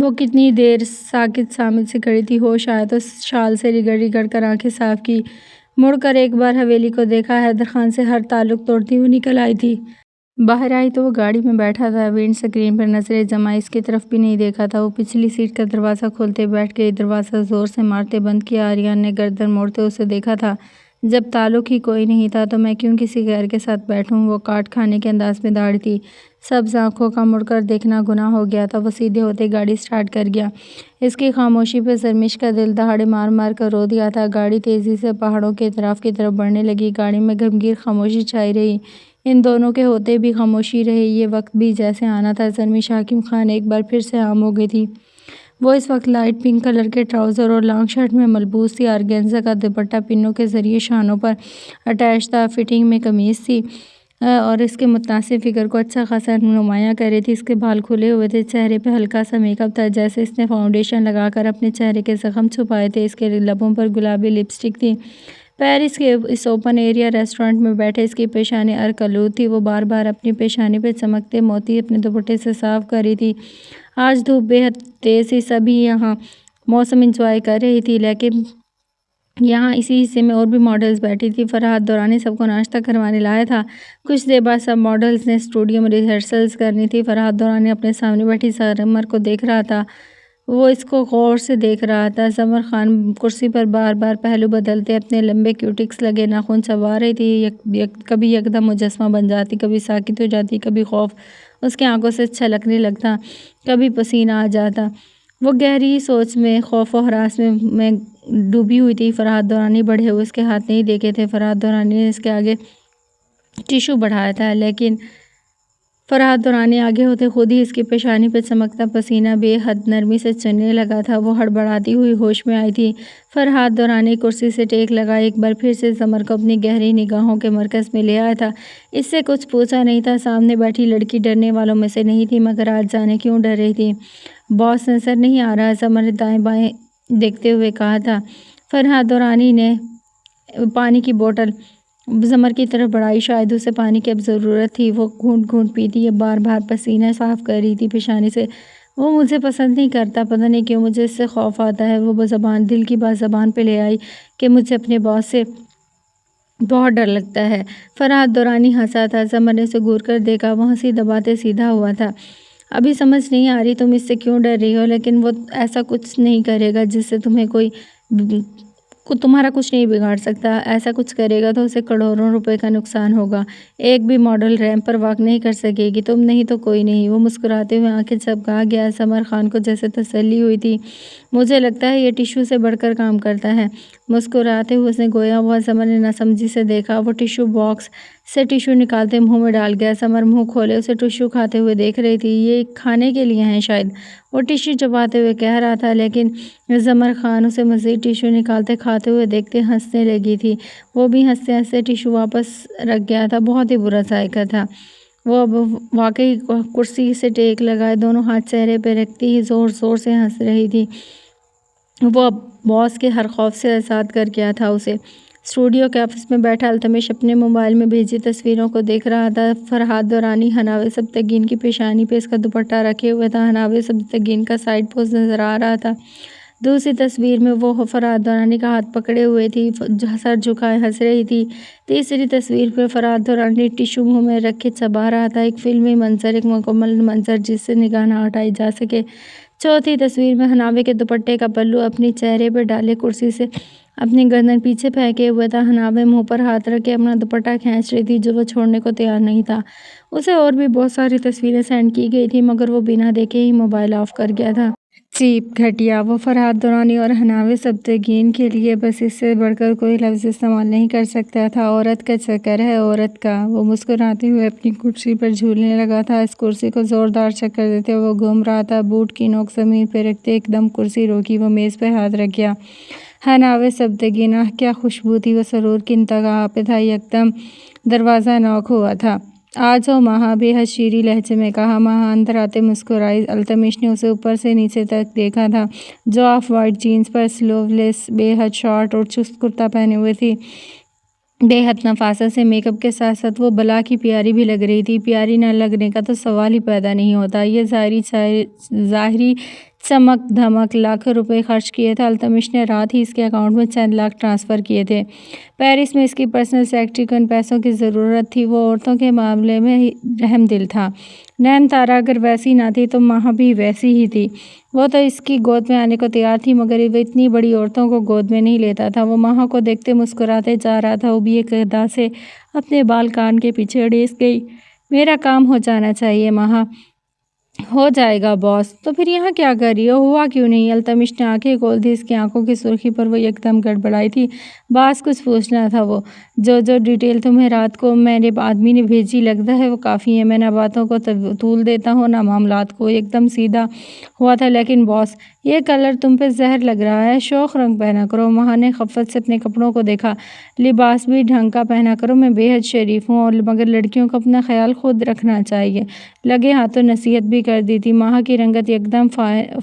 وہ کتنی دیر ساکت سامت سے کھڑی تھی، ہوش آیا تو شال سے رگڑ رگڑ کر آنکھیں صاف کی، مڑ کر ایک بار حویلی کو دیکھا۔ حیدر خان سے ہر تعلق توڑتی ہوئی نکل آئی تھی۔ باہر آئی تو وہ گاڑی میں بیٹھا تھا، ونڈ سکرین پر نظریں جمائے، اس کی طرف بھی نہیں دیکھا تھا۔ وہ پچھلی سیٹ کا دروازہ کھولتے بیٹھ گئی، دروازہ زور سے مارتے بند کیا۔ آریان نے گردن موڑتے اسے دیکھا تھا۔ جب تعلق ہی کوئی نہیں تھا تو میں کیوں کسی غیر کے ساتھ بیٹھوں؟ وہ کاٹ کھانے کے انداز میں داڑھی تھی۔ سبز آنکھوں کا مڑ کر دیکھنا گناہ ہو گیا تھا۔ وہ سیدھے ہوتے گاڑی سٹارٹ کر گیا۔ اس کی خاموشی پہ شرمیش کا دل دہاڑے مار مار کر رو دیا تھا۔ گاڑی تیزی سے پہاڑوں کے اطراف کی طرف بڑھنے لگی۔ گاڑی میں گمگیر خاموشی چھائی رہی۔ ان دونوں کے ہوتے بھی خاموشی رہی۔ یہ وقت بھی جیسے آنا تھا۔ شرمیش حکیم خان ایک بار پھر سے عام ہو گئی تھی۔ وہ اس وقت لائٹ پنک کلر کے ٹراؤزر اور لانگ شرٹ میں ملبوس تھی۔ آرگینزا کا دوپٹہ پنوں کے ذریعے شانوں پر اٹیچ تھا۔ فٹنگ میں قمیص تھی اور اس کے متناسب فگر کو اچھا خاصا نمایاں کر رہی تھی۔ اس کے بال کھلے ہوئے تھے، چہرے پہ ہلکا سا میک اپ تھا، جیسے اس نے فاؤنڈیشن لگا کر اپنے چہرے کے زخم چھپائے تھے۔ اس کے لبوں پر گلابی لپسٹک تھی۔ پیرس کے اس اوپن ایئر ریسٹورانٹ میں بیٹھے اس کی پیشانی عرق آلود تھی۔ وہ بار بار اپنی پیشانی پہ چمکتے موتی اپنے دوپٹے سے صاف کر رہی تھی۔ آج دھوپ بے حد تیز تھی، سبھی یہاں موسم انجوائے کر رہی تھی، لیکن یہاں اسی حصے میں اور بھی ماڈلز بیٹھی تھی۔ فرحات دورانی سب کو ناشتہ کروانے لایا تھا۔ کچھ دیر بعد سب ماڈلز نے اسٹوڈیو میں ریہرسلز کرنی تھی۔ فرحات دورانی اپنے سامنے بیٹھی سمر کو دیکھ رہا تھا۔ وہ اس کو غور سے دیکھ رہا تھا۔ سمر خان کرسی پر بار بار پہلو بدلتے اپنے لمبے کیوٹکس لگے ناخن چبا رہی تھی۔ کبھی یکدم مجسمہ بن جاتی، کبھی ساکت ہو جاتی، کبھی خوف اس کی آنکھوں سے چھلکنے لگتا، کبھی پسینہ آ جاتا۔ وہ گہری سوچ میں، خوف و ہراس میں ڈوبی ہوئی تھی۔ فرحات دورانی بڑھے ہوئے اس کے ہاتھ نہیں دیکھے تھے۔ فرحات دورانی نے اس کے آگے ٹشو بڑھایا تھا، لیکن فرحات دورانی آگے ہوتے خود ہی اس کی پیشانی پہ چمکتا پسینہ بے حد نرمی سے چننے لگا تھا۔ وہ ہڑبڑاتی ہوئی ہوش میں آئی تھی۔ فرحات دورانی کرسی سے ٹیک لگائے ایک بار پھر سے سمر کو اپنی گہری نگاہوں کے مرکز میں لے آیا تھا۔ اس سے کچھ پوچھا نہیں تھا۔ سامنے بیٹھی لڑکی ڈرنے والوں میں سے نہیں تھی، مگر آج جانے کیوں ڈر رہی تھی؟ باس نظر نہیں آ رہا؟ سمر نے دائیں بائیں دیکھتے ہوئے کہا تھا۔ فرحات دورانی نے پانی کی بوتل سمر کی طرف بڑھائی، شاید اسے پانی کی اب ضرورت تھی۔ وہ گھونٹ گھونٹ پیتی، بار بار پسینہ صاف کر رہی تھی پیشانی سے۔ وہ مجھے پسند نہیں کرتا، پتہ نہیں کیوں مجھے اس سے خوف آتا ہے۔ وہ دل کی بات زبان پہ لے آئی کہ مجھے اپنے باس سے بہت ڈر لگتا ہے۔ فرحات دورانی ہنسا تھا۔ سمر نے اسے گور کر دیکھا، وہ ہنسی دباتے سیدھا ہوا تھا۔ ابھی سمجھ نہیں آ رہی تم اس سے کیوں ڈر رہی ہو، لیکن وہ ایسا کچھ نہیں کرے گا جس سے تمہارا کچھ نہیں بگاڑ سکتا۔ ایسا کچھ کرے گا تو اسے کروڑوں روپے کا نقصان ہوگا۔ ایک بھی ماڈل ریمپ پر واک نہیں کر سکے گی، تم نہیں تو کوئی نہیں۔ وہ مسکراتے ہوئے آنکھیں جھپکا گیا۔ سمر خان کو جیسے تسلی ہوئی تھی۔ مجھے لگتا ہے یہ ٹشو سے بڑھ کر کام کرتا ہے۔ مسکراتے ہوئے اس نے گویا ہوا سمر نے ناسمجھی سے دیکھا۔ وہ ٹشو باکس سے ٹشو نکالتے منہ میں ڈال گیا۔ سمر منہ کھولے اسے ٹشو کھاتے ہوئے دیکھ رہی تھی۔ یہ کھانے کے لیے ہیں شاید، وہ ٹشو چباتے ہوئے کہہ رہا تھا، لیکن سمر خان اسے مزید ٹشو نکالتے کھاتے ہوئے دیکھتے ہنسنے لگی تھی۔ وہ بھی ہنستے ہنستے ٹشو واپس رکھ گیا تھا۔ بہت ہی برا ذائقہ تھا۔ وہ اب واقعی کرسی سے ٹیک لگائے دونوں ہاتھ چہرے پہ رکھتی ہی زور زور سے ہنس رہی تھی۔ وہ اب باس کے ہر خوف سے آزاد کر گیا تھا اسے۔ اسٹوڈیو کے آفس میں بیٹھا التمش اپنے موبائل میں بھیجی تصویروں کو دیکھ رہا تھا۔ فرحات دورانی حناوِ سبتگین کی پیشانی پہ اس کا دوپٹہ رکھے ہوئے تھا۔ حناوِ سبتگین کا سائیڈ پوز نظر آ رہا تھا۔ دوسری تصویر میں وہ فرحات دورانی کا ہاتھ پکڑے ہوئے تھی، سر جھکائے ہنس رہی تھی۔ تیسری تصویر پہ فرحات دورانی ٹشو منہ میں رکھے چبا رہا تھا، ایک فلمی منظر، ایک مکمل منظر جس سے نگاہ نہ ہٹائی جا سکے۔ چوتھی تصویر میں حناوی کے دوپٹے کا پلو اپنی چہرے پہ ڈالے کرسی سے اپنی گردن پیچھے پھینکے ہوئے تھا۔ حناوی منہ پر ہاتھ رکھے اپنا دوپٹہ کھینچ رہی تھی جو وہ چھوڑنے کو تیار نہیں تھا۔ اسے اور بھی بہت ساری تصویریں سینڈ کی گئی تھی، مگر وہ بنا دیکھے ہی موبائل آف کر گیا تھا۔ چیپ، گھٹیا۔ وہ فرحات دورانی اور حناوی سبتگین کے لیے بس اس سے بڑھ کر کوئی لفظ استعمال نہیں کر سکتا تھا۔ عورت کا چکر ہے، عورت کا۔ وہ مسکراتے ہوئے اپنی کرسی پر جھولنے لگا تھا۔ اس کرسی کو زوردار چکر دیتے وہ گھوم رہا تھا۔ بوٹ کی نوک زمین پہ رکھتے ایک دم کرسی روکی، وہ میز پہ ہاتھ رکھ گیا۔ حناوی سبتگین، آہ کیا خوشبو تھی! وہ سرور کی انتہا پہ تھا۔ یکدم دروازہ نوک ہوا تھا۔ آج ہو ماہا، بے حد شیریں لہجے میں کہا۔ ماہا اندر آتے مسکرائی۔ التمش نے اسے اوپر سے نیچے تک دیکھا تھا، جو آف وائٹ جینز پر سلیو لیس بے حد شارٹ اور چست کرتا پہنے ہوئے تھی۔ بے حد نفاست سے میک اپ کے ساتھ ساتھ وہ بلا کی پیاری بھی لگ رہی تھی۔ پیاری نہ لگنے کا تو سوال ہی پیدا نہیں ہوتا۔ یہ ظاہری چمک دھمک لاکھوں روپے خرچ کیے تھے۔ التمش نے رات ہی اس کے اکاؤنٹ میں چند لاکھ ٹرانسفر کیے تھے۔ پیرس میں اس کی پرسنل سیکرٹری کو ان پیسوں کی ضرورت تھی۔ وہ عورتوں کے معاملے میں رحم دل تھا۔ نین تارا اگر ویسی نہ تھی تو ماہا بھی ویسی ہی تھی۔ وہ تو اس کی گود میں آنے کو تیار تھی، مگر وہ اتنی بڑی عورتوں کو گود میں نہیں لیتا تھا۔ وہ ماہا کو دیکھتے مسکراتے جا رہا تھا۔ وہ بھی ایک ادا سے اپنے بال کان کے پیچھے اڑیس گئی۔ میرا کام ہو جانا چاہیے ماہا۔ ہو جائے گا باس۔ تو پھر یہاں کیا کر رہی ہو؟ ہوا کیوں نہیں؟ التمش نے آنکھیں کھول دی۔ اس کی آنکھوں کی سرخی پر وہ یک دم گڑبڑائی تھی۔ باس کچھ پوچھنا تھا وہ۔ جو ڈیٹیل تمہیں رات کو میرے آدمی نے بھیجی لگتا ہے وہ کافی ہے۔ میں نہ باتوں کو طول دیتا ہوں نہ معاملات کو۔ ایک دم سیدھا ہوا تھا۔ لیکن باس، یہ کلر تم پہ زہر لگ رہا ہے۔ شوخ رنگ پہنا کرو۔ ماہا نے خفت سے اپنے کپڑوں کو دیکھا۔ لباس بھی ڈھنگ کا پہنا کرو۔ میں بے حد شریف ہوں، مگر لڑکیوں کو اپنا خیال خود رکھنا چاہیے۔ لگے ہاتھوں نصیحت بھی کر دی تھی۔ ماہا کی رنگت یک دم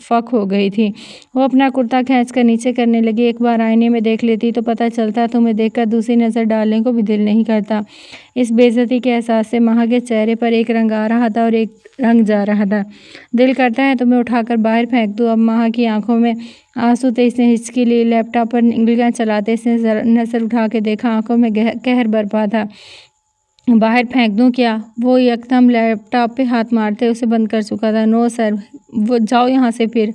فاق ہو گئی تھی۔ وہ اپنا کرتا کھینچ کر نیچے کرنے لگی۔ ایک بار آئینے میں دیکھ لیتی تو پتہ چلتا، تمہیں دیکھ کر دوسری نظر ڈالنے کو بھی دل نہیں کرتا۔ اس بے عزتی کے احساس سے ماہا کے چہرے پر ایک رنگ آ رہا تھا اور ایک رنگ جا رہا تھا۔ دل کرتا ہے تمہیں اٹھا کر باہر پھینک دوں۔ اب ماہا کی آنکھوں میں آنسو تھے۔ اس نے ہچکی لی۔ لیپ ٹاپ پر انگلیاں چلاتے اس نے نظر اٹھا کے دیکھا۔ آنکھوں میں قہر برپا تھا۔ باہر پھینک دوں کیا؟ وہ یک دم لیپ ٹاپ پہ ہاتھ مارتے اسے بند کر چکا تھا۔ نو سر، وہ جاؤ یہاں سے پھر۔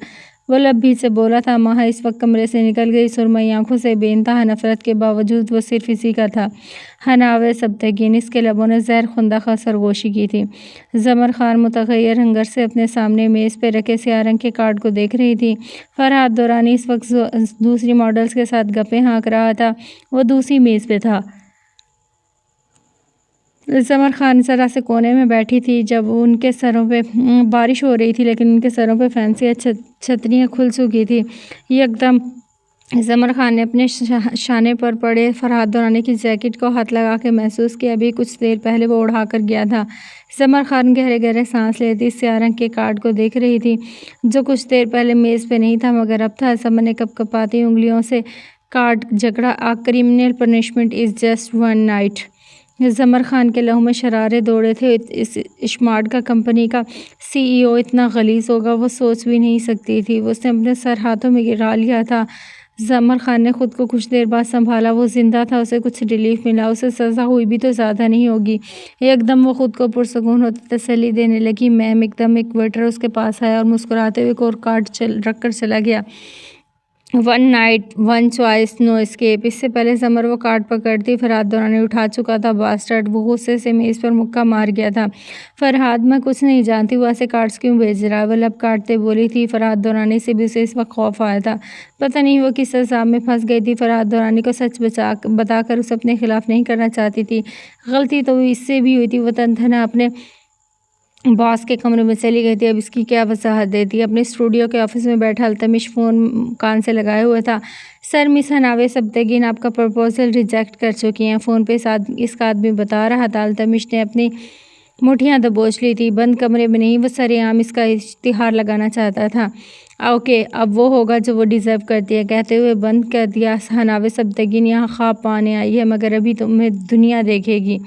وہ لب بھی سے بولا تھا۔ ماہا اس وقت کمرے سے نکل گئی۔ سرمئی آنکھوں سے بے انتہا نفرت کے باوجود وہ صرف اسی کا تھا، حناوِ سبتگین۔ اس کے لبوں نے زہر خندق سرگوشی کی تھی۔ زمر خان متغیر ہنگر سے اپنے سامنے میز پہ رکھے سیاہ رنگ کے کارڈ کو دیکھ رہی تھی۔ فرحات دورانی اس وقت دوسری ماڈلز کے ساتھ گپیں ہانک رہا تھا۔ وہ دوسری میز پہ تھا۔ زمر خان ذرا سے کونے میں بیٹھی تھی۔ جب ان کے سروں پہ بارش ہو رہی تھی، لیکن ان کے سروں پہ فینسی چھتریاں کھل چکی تھی۔ یک دم زمر خان نے اپنے شانے پر پڑے فرحات دورانی کی جیکٹ کو ہاتھ لگا کے محسوس کیا۔ ابھی کچھ دیر پہلے وہ اڑا کر گیا تھا۔ زمر خان گہرے گہرے سانس لیتی سیاہ رنگ کے کارڈ کو دیکھ رہی تھی، جو کچھ دیر پہلے میز پہ نہیں تھا مگر اب تھا۔ زمر نے کپ کپاتی انگلیوں سے card جکڑا۔ "A criminal punishment is just one night." زمر خان کے لہو میں شرارے دوڑے تھے۔ اس اسمارٹ کا کمپنی کا سی ای او اتنا غلیظ ہوگا وہ سوچ بھی نہیں سکتی تھی۔ اس نے اپنے سر ہاتھوں میں گرا لیا تھا۔ زمر خان نے خود کو کچھ دیر بعد سنبھالا۔ وہ زندہ تھا، اسے کچھ ریلیف ملا۔ اسے سزا ہوئی بھی تو زیادہ نہیں ہوگی۔ ایک دم وہ خود کو پرسکون ہوتے تسلی دینے لگی۔ میم، ایک دم ایک ویٹر اس کے پاس آیا اور مسکراتے ہوئے ایک اور کارڈ رکھ کر چلا گیا۔ "One night, one choice, no escape." اس سے پہلے زمر وہ کارڈ پکڑتی فرحات دورانی اٹھا چکا تھا۔ باسٹرڈ! وہ غصے سے میز پر مکہ مار گیا تھا۔ فرحات، میں کچھ نہیں جانتی، وہ ایسے کارڈز کیوں بھیج رہا ہے؟ وہ لب کاٹتے بولی تھی۔ فرحات دورانی سے بھی اسے اس وقت خوف آیا تھا۔ پتہ نہیں وہ کس عذاب میں پھنس گئی تھی۔ فرحات دورانی کو سچ بتا کر اسے اپنے خلاف نہیں کرنا چاہتی تھی۔ غلطی تو اس سے بھی ہوئی تھی۔ وہ تنہا اپنے باس کے کمرے میں چلی گئی تھی۔ اب اس کی کیا وضاحت دیتی؟ اپنے اسٹوڈیو کے آفس میں بیٹھا التمش فون کان سے لگائے ہوئے تھا۔ "سر، مس حناوِ سبتگین آپ کا پرپوزل ریجیکٹ کر چکی ہیں." فون پہ اس کا آدمی بتا رہا تھا۔ التمش نے اپنی مٹھیاں دبوچ لی تھی۔ بند کمرے میں نہیں، وہ سرِ عام اس کا اشتہار لگانا چاہتا تھا۔ "اوکے، اب وہ ہوگا جو وہ ڈیزرو کرتی ہے." کہتے ہوئے بند کر دیا۔ حناوِ سبتگین یہاں خواب پانے آئی ہے، مگر ابھی تمہیں دنیا دیکھے گی،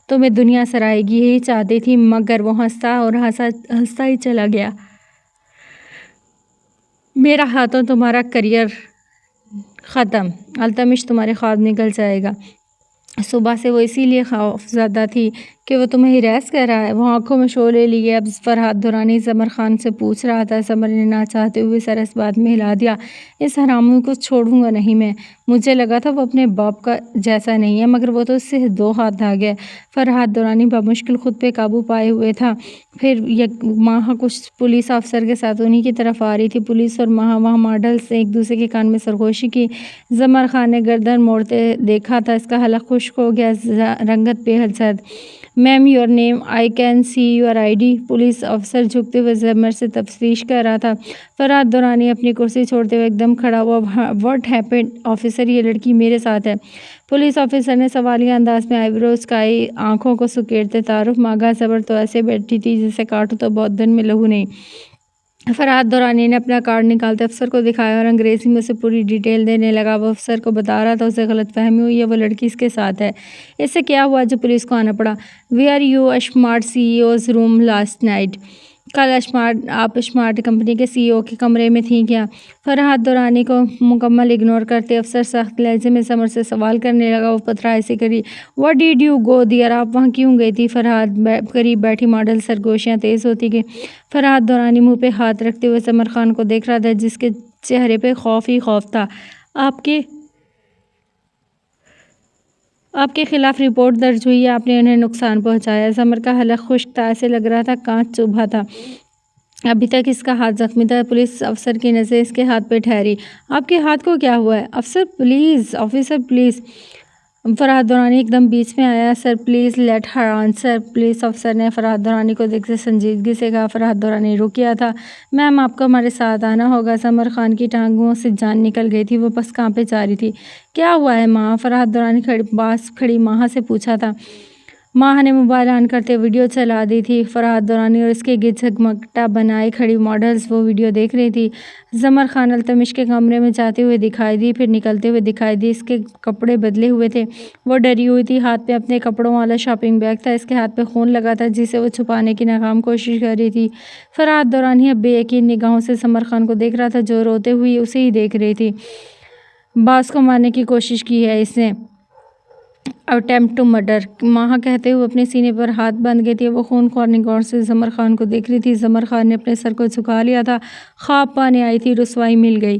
تمہیں دنیا سرائے گی، یہی چاہتی تھی۔ مگر وہ ہنستا اور ہنستا ہی چلا گیا۔ "میرا ہاتھوں تمہارا کریئر ختم۔ التمش، تمہارے خواب نکل جائے گا۔ صبح سے وہ اسی لیے خوف زدہ تھی کہ وہ تمہیں ہراس کر رہا ہے." وہ آنکھوں میں شعلے لیے اب فرحات دورانی زمر خان سے پوچھ رہا تھا۔ زمر نے نہ چاہتے ہوئے سر اس بات میں ہلا دیا۔ "اس حرامی کو چھوڑوں گا نہیں میں۔ مجھے لگا تھا وہ اپنے باپ کا جیسا نہیں ہے، مگر وہ تو اس سے دو ہاتھ آگے ہے." فرحات دورانی بمشکل خود پہ قابو پائے ہوئے تھا۔ پھر ماہا کچھ پولیس آفیسر کے ساتھ انہی کی طرف آ رہی تھی۔ پولیس اور ماہا وہاں ماڈلز نے ایک دوسرے کے کان میں سرگوشی کی۔ زمر خان نے گردن موڑتے دیکھا تھا۔ اس کا حلق خشک ہو گیا، رنگت بے حد زرد۔ Ma'am your name, I can see your I D. Police افسر جھکتے ہوئے زمر سے تفتیش کر رہا تھا۔ فرحات دورانی اپنی کرسی چھوڑتے ہوئے ایک دم کھڑا ہوا۔ واٹ ہیپنڈ آفیسر، یہ لڑکی میرے ساتھ ہے۔ پولیس آفیسر نے سوالیہ انداز میں آئی بروز اٹھائی، آنکھوں کو سکیڑتے تعارف مانگا۔ صبر تو ایسے بیٹھی تھی جسے کاٹو تو بہت دن میں لہو نہیں۔ فرحات دورانی نے اپنا کارڈ نکالتے افسر کو دکھایا اور انگریزی میں اسے پوری ڈیٹیل دینے لگا۔ وہ افسر کو بتا رہا تھا اسے غلط فہمی ہوئی ہے، وہ لڑکی اس کے ساتھ ہے۔ اس سے کیا ہوا جو پولیس کو آنا پڑا؟ Where you smart CEO's room last night? کل آپ اسمارٹ کمپنی کے سی ای او کے کمرے میں تھیں کیا؟ فرحات دورانی کو مکمل اگنور کرتے افسر سخت لہجے میں سمر سے سوال کرنے لگا۔ وہ پتھرائی سی کری، what did you go there? آپ وہاں کیوں گئی تھی؟ فرحات قریب بیٹھی ماڈل سرگوشیاں تیز ہوتی گئی۔ فرحات دورانی منہ پہ ہاتھ رکھتے ہوئے سمر خان کو دیکھ رہا تھا جس کے چہرے پہ خوف ہی خوف تھا۔ آپ کے خلاف رپورٹ درج ہوئی ہے، آپ نے انہیں نقصان پہنچایا۔ سمر کا حلق خشک تھا، ایسے لگ رہا تھا کانچ چبھا تھا۔ ابھی تک اس کا ہاتھ زخمی تھا۔ پولیس افسر کی نظریں اس کے ہاتھ پہ ٹھہری۔ آپ کے ہاتھ کو کیا ہوا ہے؟ Officer please. فرحات دورانی ایک دم بیچ میں آیا، sir please let her answer. Police افسر نے فرحات دورانی کو دیکھتے سنجیدگی سے کہا۔ فرحات دورانی رک گیا تھا۔ میم آپ کو ہمارے ساتھ آنا ہوگا۔ سمر خان کی ٹانگوں سے جان نکل گئی تھی، وہ بس کانپے جا رہی تھی۔ کیا ہوا ہے ماں؟ فرحات دورانی پاس کھڑی ماہا سے پوچھا تھا۔ ماہا نے موبائل آن کرتے ویڈیو چلا دی تھی۔ فرحات دورانی اور اس کے گرد جھگمگتا بنائے کھڑی ماڈلز وہ ویڈیو دیکھ رہی تھی۔ زمر خان التمش کے کمرے میں جاتے ہوئے دکھائی دی، پھر نکلتے ہوئے دکھائی دی۔ اس کے کپڑے بدلے ہوئے تھے، وہ ڈری ہوئی تھی، ہاتھ پہ اپنے کپڑوں والا شاپنگ بیگ تھا، اس کے ہاتھ پہ خون لگا تھا جسے وہ چھپانے کی ناکام کوشش کر رہی تھی۔ فرحات دورانی اب بے یقین نگاہوں سے سمر خان کو دیکھ رہا تھا جو روتے ہوئی اسے ہی دیکھ رہی تھی۔ باس کو مارنے کی کوشش کی ہے اس نے، اٹیمپٹ ٹو مرڈر، ماہا کہتے ہوئے اپنے سینے پر ہاتھ باندھ گئی تھی۔ وہ خونخوار نگاہوں سے زمر خان کو دیکھ رہی تھی۔ زمر خان نے اپنے سر کو جھکا لیا تھا، خواب پانے آئی تھی، رسوائی مل گئی۔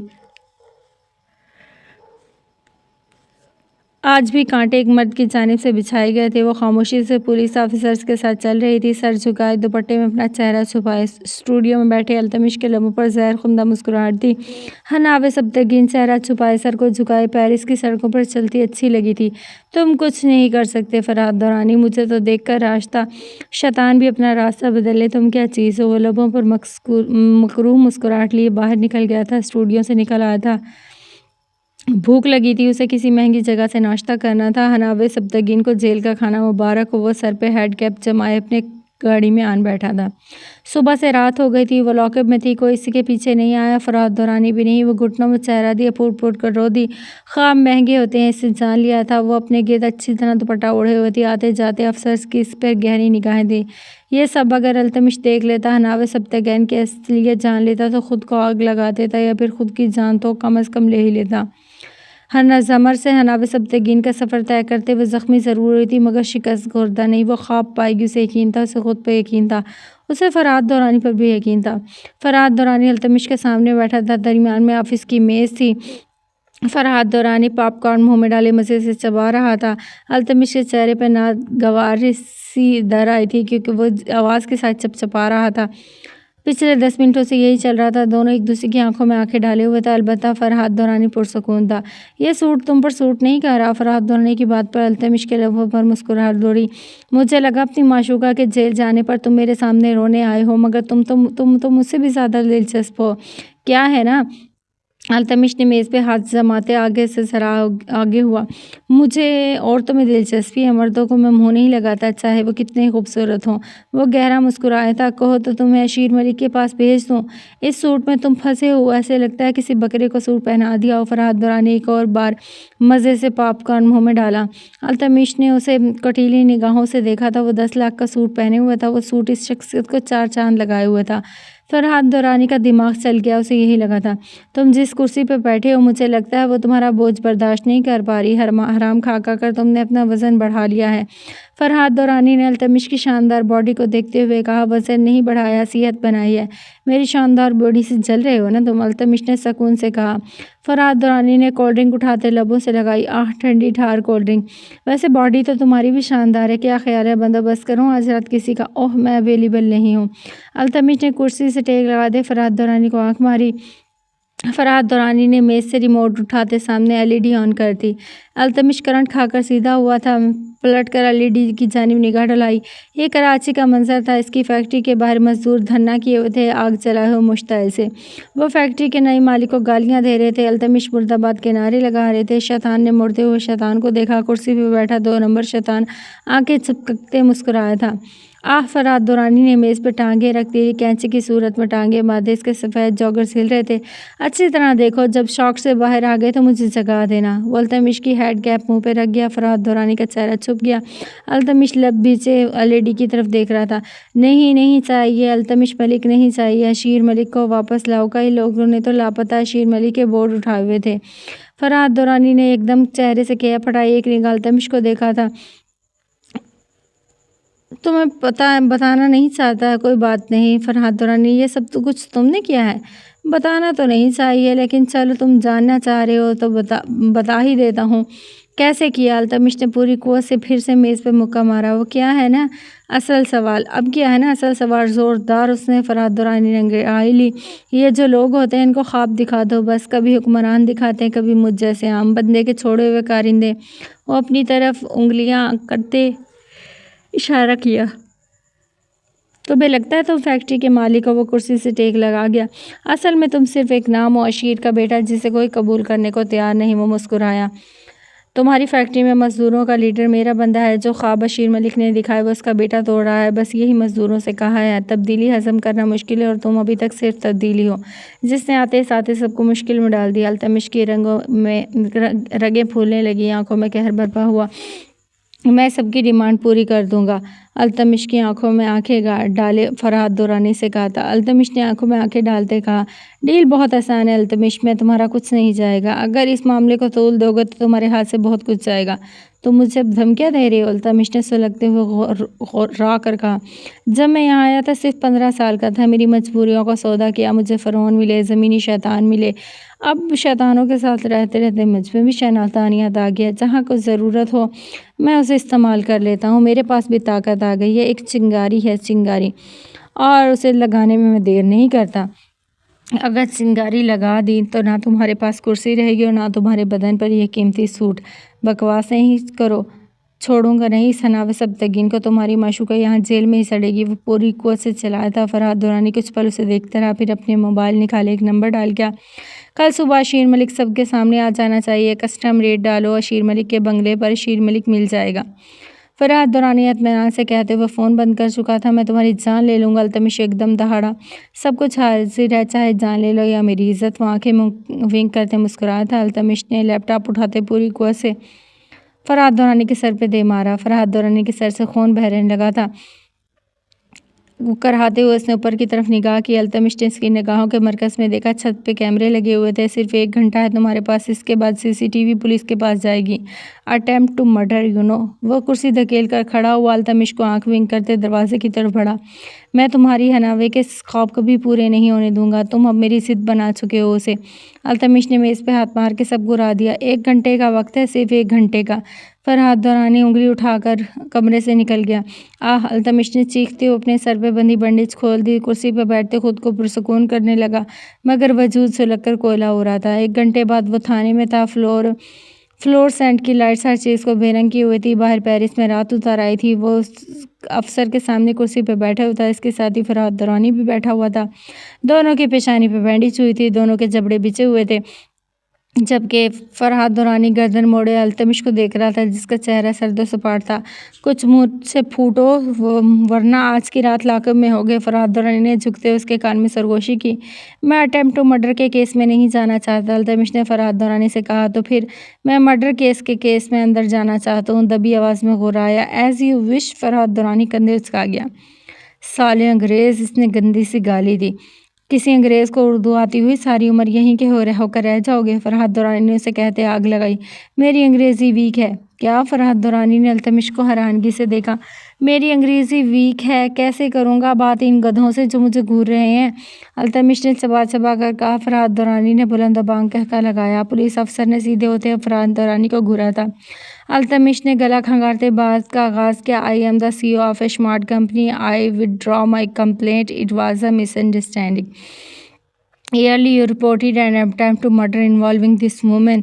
آج بھی کانٹے ایک مرد کی جانب سے بچھائے گئے تھے۔ وہ خاموشی سے پولیس آفیسرز کے ساتھ چل رہی تھی، سر جھکائے، دوپٹے میں اپنا چہرہ چھپائے۔ اسٹوڈیو میں بیٹھے التمش کے لبوں پر زہر خندہ مسکراہٹ تھی۔ حناوِ سبتگین چہرہ چھپائے، سر کو جھکائے، پیرس کی سڑکوں پر چلتی اچھی لگی تھی۔ تم کچھ نہیں کر سکتے فرحات دورانی، مجھے تو دیکھ کر راستہ شیطان بھی اپنا راستہ بدل لے، تم کیا چیز ہو؟ وہ لبوں پر مکروہ مسکراہٹ لیے باہر نکل گیا تھا، اسٹوڈیو سے نکل آیا تھا۔ بھوک لگی تھی، اسے کسی مہنگی جگہ سے ناشتہ کرنا تھا۔ حناوِ سبتگین کو جیل کا کھانا مبارک ہو، وہ سر پہ ہیڈ کیپ جمائے اپنے گاڑی میں آن بیٹھا تھا۔ صبح سے رات ہو گئی تھی، وہ لاک اپ میں تھی، کوئی اس کے پیچھے نہیں آیا، فرحات دورانی بھی نہیں۔ وہ گھٹنوں میں چہرہ دیے، پھوٹ پھوٹ کر رو دی۔ خواب مہنگے ہوتے ہیں، اس سے جان لیا تھا۔ وہ اپنے گرد اچھی طرح دوپٹہ اوڑھے ہوئے تھی، آتے جاتے افسرز کی اس پر گہری نگاہیں تھیں۔ یہ سب اگر التمش دیکھ لیتا، حناوِ سبتگین کی اصلیت جان لیتا تو خود کو آگ لگا دیتا، یا پھر خود کی جان تو کم از کم لے ہی لیتا۔ زمر سے حناوِ سبتگین کا سفر طے کرتے ہوئے زخمی ضرور ہوئی تھی مگر شکست خوردہ نہیں۔ وہ خواب پائے گی، اسے یقین تھا، اسے خود پہ یقین تھا، اسے فرحات دورانی پر بھی یقین تھا۔ فرحات دورانی التمش کے سامنے بیٹھا تھا، درمیان میں آفس کی میز تھی۔ فرحات دورانی پاپ کارن منہ میں ڈالے مزے سے چبا رہا تھا۔ التمش کے چہرے پہ ناگواری سی در آئی تھی کیونکہ وہ آواز کے ساتھ چپچپا رہا تھا۔ پچھلے 10 منٹوں سے یہی چل رہا تھا، دونوں ایک دوسرے کی آنکھوں میں آنکھیں ڈالے ہوئے تھے، البتہ فرحات دورانی پرسکون تھا۔ یہ سوٹ تم پر سوٹ نہیں کر رہا۔ فرحات دورانی کی بات پر التمش کے لبوں پر مسکراہٹ دوڑی۔ مجھے لگا اپنی معشوقہ کے جیل جانے پر تم میرے سامنے رونے آئے ہو، مگر تم تو مجھ سے بھی زیادہ دلچسپ ہو، کیا ہے نا؟ التمش نے میز پہ ہاتھ جماتے آگے سے ذرا آگے ہوا۔ مجھے عورتوں میں دلچسپی ہے، مردوں کو میں منہ نہیں لگاتا چاہے وہ کتنے خوبصورت ہوں۔ وہ گہرا مسکرایا تھا۔ کہو تو تمہیں اشیر ملک کے پاس بھیج دوں؟ اس سوٹ میں تم پھنسے ہو، ایسے لگتا ہے کسی بکرے کو سوٹ پہنا دیا ہو۔ فرحات دورانی ایک اور بار مزے سے پاپ کارن منہ میں ڈالا۔ التمش نے اسے کٹیلی نگاہوں سے دیکھا تھا۔ وہ 10 لاکھ کا سوٹ پہنے ہوئے تھا، وہ سوٹ اس شخصیت کو 4 چاند لگائے ہوئے تھا۔ فرحات دورانی کا دماغ چل گیا، اسے یہی لگا تھا، تم جس کرسی پہ بیٹھے ہو مجھے لگتا ہے وہ تمہارا بوجھ برداشت نہیں کر پا رہی، حرام کھا کر تم نے اپنا وزن بڑھا لیا ہے۔ فرحات دورانی نے التمش کی شاندار باڈی کو دیکھتے ہوئے کہا، وزن نہیں بڑھایا، صحت بنائی ہے۔ میری شاندار باڈی سے جل رہے ہو نا تم؟ التمش نے سکون سے کہا۔ فرحات دورانی نے کولڈ ڈرنک اٹھاتے لبوں سے لگائی، آہ ٹھنڈی ٹھار کولڈ ڈرنک۔ ویسے باڈی تو تمہاری بھی شاندار ہے، کیا خیال ہے بندوبست کروں آج رات کسی کا؟ اوہ میں اویلیبل نہیں ہوں۔ التمش نے کرسی سے ٹیک لگاتے فرحات دورانی کو آنکھ ماری۔ فرحات دورانی نے میز سے ریموٹ اٹھاتے سامنے LED آن کر دی۔ التمش کرنٹ کھا کر سیدھا ہوا تھا، پلٹ کر LED کی جانب نگاہ ڈالی۔ یہ کراچی کا منظر تھا۔ اس کی فیکٹری کے باہر مزدور دھرنا کیے ہوئے تھے، آگ جلائے ہوئے مشتعل سے۔ وہ فیکٹری کے نئے مالک کو گالیاں دے رہے تھے۔ التمش مرد آباد کے نعرے لگا رہے تھے۔ شیطان نے مڑتے ہوئے شیطان کو دیکھا۔ کرسی پہ بیٹھا 2 نمبر شیطان آنکھیں چپکتے مسکرایا تھا۔ فرحات دورانی نے میز پہ ٹانگیں رکھ دی، کینچی کی صورت میں ٹانگیں باندھے۔ اس کے سفید جوگرز ہل رہے تھے۔ اچھی طرح دیکھو، جب شاک سے باہر آ گئے تو مجھے جگا دینا۔ وہ التمش کی ہیڈ کیپ منہ پہ رکھ گیا۔ فرحات دورانی کا چہرہ چھپ گیا۔ التمش لب بیچے LED کی طرف دیکھ رہا تھا۔ نہیں چاہیے التمش ملک، نہیں چاہیے۔ اشیر ملک کو واپس لاؤ۔ کئی لوگوں نے تو لاپتہ اشیر ملک کے بورڈ اٹھائے ہوئے تھے۔ فرحات دورانی نے ایک دم چہرے سے کیا پٹائی، ایک نگاہ التمش کو دیکھا تھا۔ تمہیں بتانا نہیں چاہتا؟ کوئی بات نہیں فرحات دورانی، یہ سب تو کچھ تم نے کیا ہے۔ بتانا تو نہیں چاہیے، لیکن چلو تم جاننا چاہ رہے ہو تو بتا ہی دیتا ہوں۔ کیسے کیا؟ التمش نے پوری قوت سے پھر سے میز پہ مکہ مارا۔ وہ کیا ہے نا اصل سوال؟ اب کیا ہے نا اصل سوال؟ زوردار اس نے فرحات دورانی نے انگڑائی لی۔ یہ جو لوگ ہوتے ہیں ان کو خواب دکھا دو بس، کبھی حکمران دکھاتے ہیں، کبھی مجھ جیسے عام بندے کے چھوڑے ہوئے کارندے۔ وہ اپنی طرف انگلیاں کرتے اشارہ کیا۔ تمہیں لگتا ہے تم فیکٹری کے مالک ہو؟ وہ کرسی سے ٹیک لگا گیا۔ اصل میں تم صرف ایک نام ہو، اشیر کا بیٹا جسے کوئی قبول کرنے کو تیار نہیں۔ وہ مسکرایا۔ تمہاری فیکٹری میں مزدوروں کا لیڈر میرا بندہ ہے۔ جو خواب اشیر ملک نے دکھائے وہ اس کا بیٹا توڑ رہا ہے۔ بس یہی مزدوروں سے کہا ہے۔ تبدیلی ہضم کرنا مشکل ہے اور تم ابھی تک صرف تبدیلی ہو جس نے آتے ساتھ سب کو مشکل میں ڈال دیا۔ التمش کی رگیں پھولنے لگی، آنکھوں میں قہر برپا ہوا۔ میں سب کی ڈیمانڈ پوری کر دوں گا۔ التمش کی آنکھوں میں آنکھیں ڈالے فرحات دورانی سے کہا تھا۔ التمش نے آنکھوں میں آنکھیں ڈالتے کہا، ڈیل بہت آسان ہے التمش، میں تمہارا کچھ نہیں جائے گا۔ اگر اس معاملے کو تول دو گے تو تمہارے ہاتھ سے بہت کچھ جائے گا۔ تم مجھے دھمکیاں دے رہے ہو؟ التمش نے سلگتے ہوئے غرا کر کہا۔ جب میں یہاں آیا تھا صرف 15 سال کا تھا، میری مجبوریوں کا سودا کیا، مجھے فرعون ملے، زمینی شیطان ملے۔ اب شیطانوں کے ساتھ رہتے رہتے مجھ میں بھی شیطانیت آ گیا۔ جہاں کچھ ضرورت ہو میں اسے استعمال کر لیتا ہوں۔ میرے پاس بھی طاقت آ گئی ہے، ایک چنگاری ہے چنگاری، اور اسے لگانے میں دیر نہیں کرتا۔ اگر چنگاری لگا دی تو نہ تمہارے پاس کرسی رہے گی اور نہ تمہارے بدن پر یہ قیمتی سوٹ۔ بکواس نہیں کرو، چھوڑوں گا نہیں اس حناوِ سبتگین کو۔ تمہاری معشوقہ یہاں جیل میں ہی سڑے گی۔ وہ پوری قوت سے چلایا تھا۔ فرحات دورانی کچھ پل اسے دیکھتا رہا، پھر اپنے موبائل نکالے، ایک نمبر ڈال کیا۔ کل صبح اشیر ملک سب کے سامنے آ جانا چاہیے۔ کسٹم ریٹ ڈالو، اشیر ملک کے بنگلے پر اشیر ملک مل جائے گا۔ فرحات دورانی اطمینان سے کہتے ہوئے فون بند کر چکا تھا۔ میں تمہاری جان لے لوں گا۔ التمش ایک دم دہاڑا، سب کچھ حاضر ہے، چاہے جان لے لو یا میری عزت۔ وہ آنکھیں ونک کرتے مسکرایا تھا۔ التمش نے لیپ ٹاپ اٹھاتے پوری قوت سے فرحات دورانی کے سر پہ دے مارا۔ فرحات دورانی کے سر سے خون بہنے لگا تھا۔ کراہتے ہوئے اس نے اوپر کی طرف نگاہ کی۔ التمش نے اس کی نگاہوں کے مرکز میں دیکھا، چھت پہ کیمرے لگے ہوئے تھے۔ صرف 1 گھنٹہ ہے تمہارے پاس، اس کے بعد CCTV پولیس کے پاس جائے گی۔ Attempt to murder you know. وہ کرسی دھکیل کر کھڑا ہوا، التمش کو آنکھ ونک کرتے دروازے کی طرف بڑھا۔ میں تمہاری حناوے کے خواب کبھی پورے نہیں ہونے دوں گا۔ تم اب میری ضد بنا چکے ہو اسے۔ التمش نے میز پہ ہاتھ مار کے سب کو اڑا دیا۔ 1 گھنٹے کا وقت ہے، صرف 1 گھنٹے کا۔ فرحات دورانی انگلی اٹھا کر کمرے سے نکل گیا۔ التمش نے چیختے ہوئے اپنے سر پہ بندھی بینڈیج کھول دی۔ کرسی پہ بیٹھتے خود کو پرسکون کرنے لگا، مگر وجود سلگ کر کوئلہ ہو رہا تھا۔ 1 گھنٹے بعد وہ تھانے میں تھا۔ فلورسینٹ کی لائٹس ہر چیز کو بے رنگ کی ہوئی تھی۔ باہر پیرس میں رات اتر آئی تھی۔ وہ افسر کے سامنے کرسی پہ بیٹھا ہوا تھا، اس کے ساتھ ہی فرحات دورانی بھی بیٹھا ہوا تھا۔ دونوں کی پیشانی پہ بینڈیج ہوئی تھی، دونوں کے جبڑے بچھے ہوئے تھے، جبکہ فرحات دورانی گردن موڑے التمش کو دیکھ رہا تھا جس کا چہرہ سرد و سپاٹ تھا۔ کچھ منہ سے پھوٹو ورنہ آج کی رات لاکب میں ہوگے۔ فرحات دورانی نے جھکتے ہوئے اس کے کان میں سرگوشی کی۔ میں اٹیمپٹ ٹو مرڈر کے کیس میں نہیں جانا چاہتا، التمش نے فرحات دورانی سے کہا۔ تو پھر میں مرڈر کے کیس میں اندر جانا چاہتا ہوں، دبی آواز میں غرایا۔ As you wish. Farhat Durrani کندھے اچکا گیا۔ سالے انگریز، اس نے گندی سی گالی دی۔ کسی انگریز کو اردو آتی ہوئی ساری عمر یہیں کے ہو کر رہ جاؤ گے؟ فرحات دورانی نے اسے کہتے آگ لگائی۔ میری انگریزی ویک ہے۔ کیا؟ فرحات دورانی نے التمش کو حیرانگی سے دیکھا۔ میری انگریزی ویک ہے؟ کیسے کروں گا بات ان گدھوں سے جو مجھے گھور رہے ہیں؟ التمش نے چبا چبا کر کہا۔ فرحات دورانی نے بلند و بانگ قہقہہ لگایا۔ پولیس افسر نے سیدھے ہوتے ہوئے فرحات دورانی کو گھورا تھا۔ التمش نے گلا کھنگارتے بات کا آغاز کیا۔ I am the CEO of a smart company. I withdraw my complaint. It was a misunderstanding. Earlier you reported an attempt to murder involving this woman.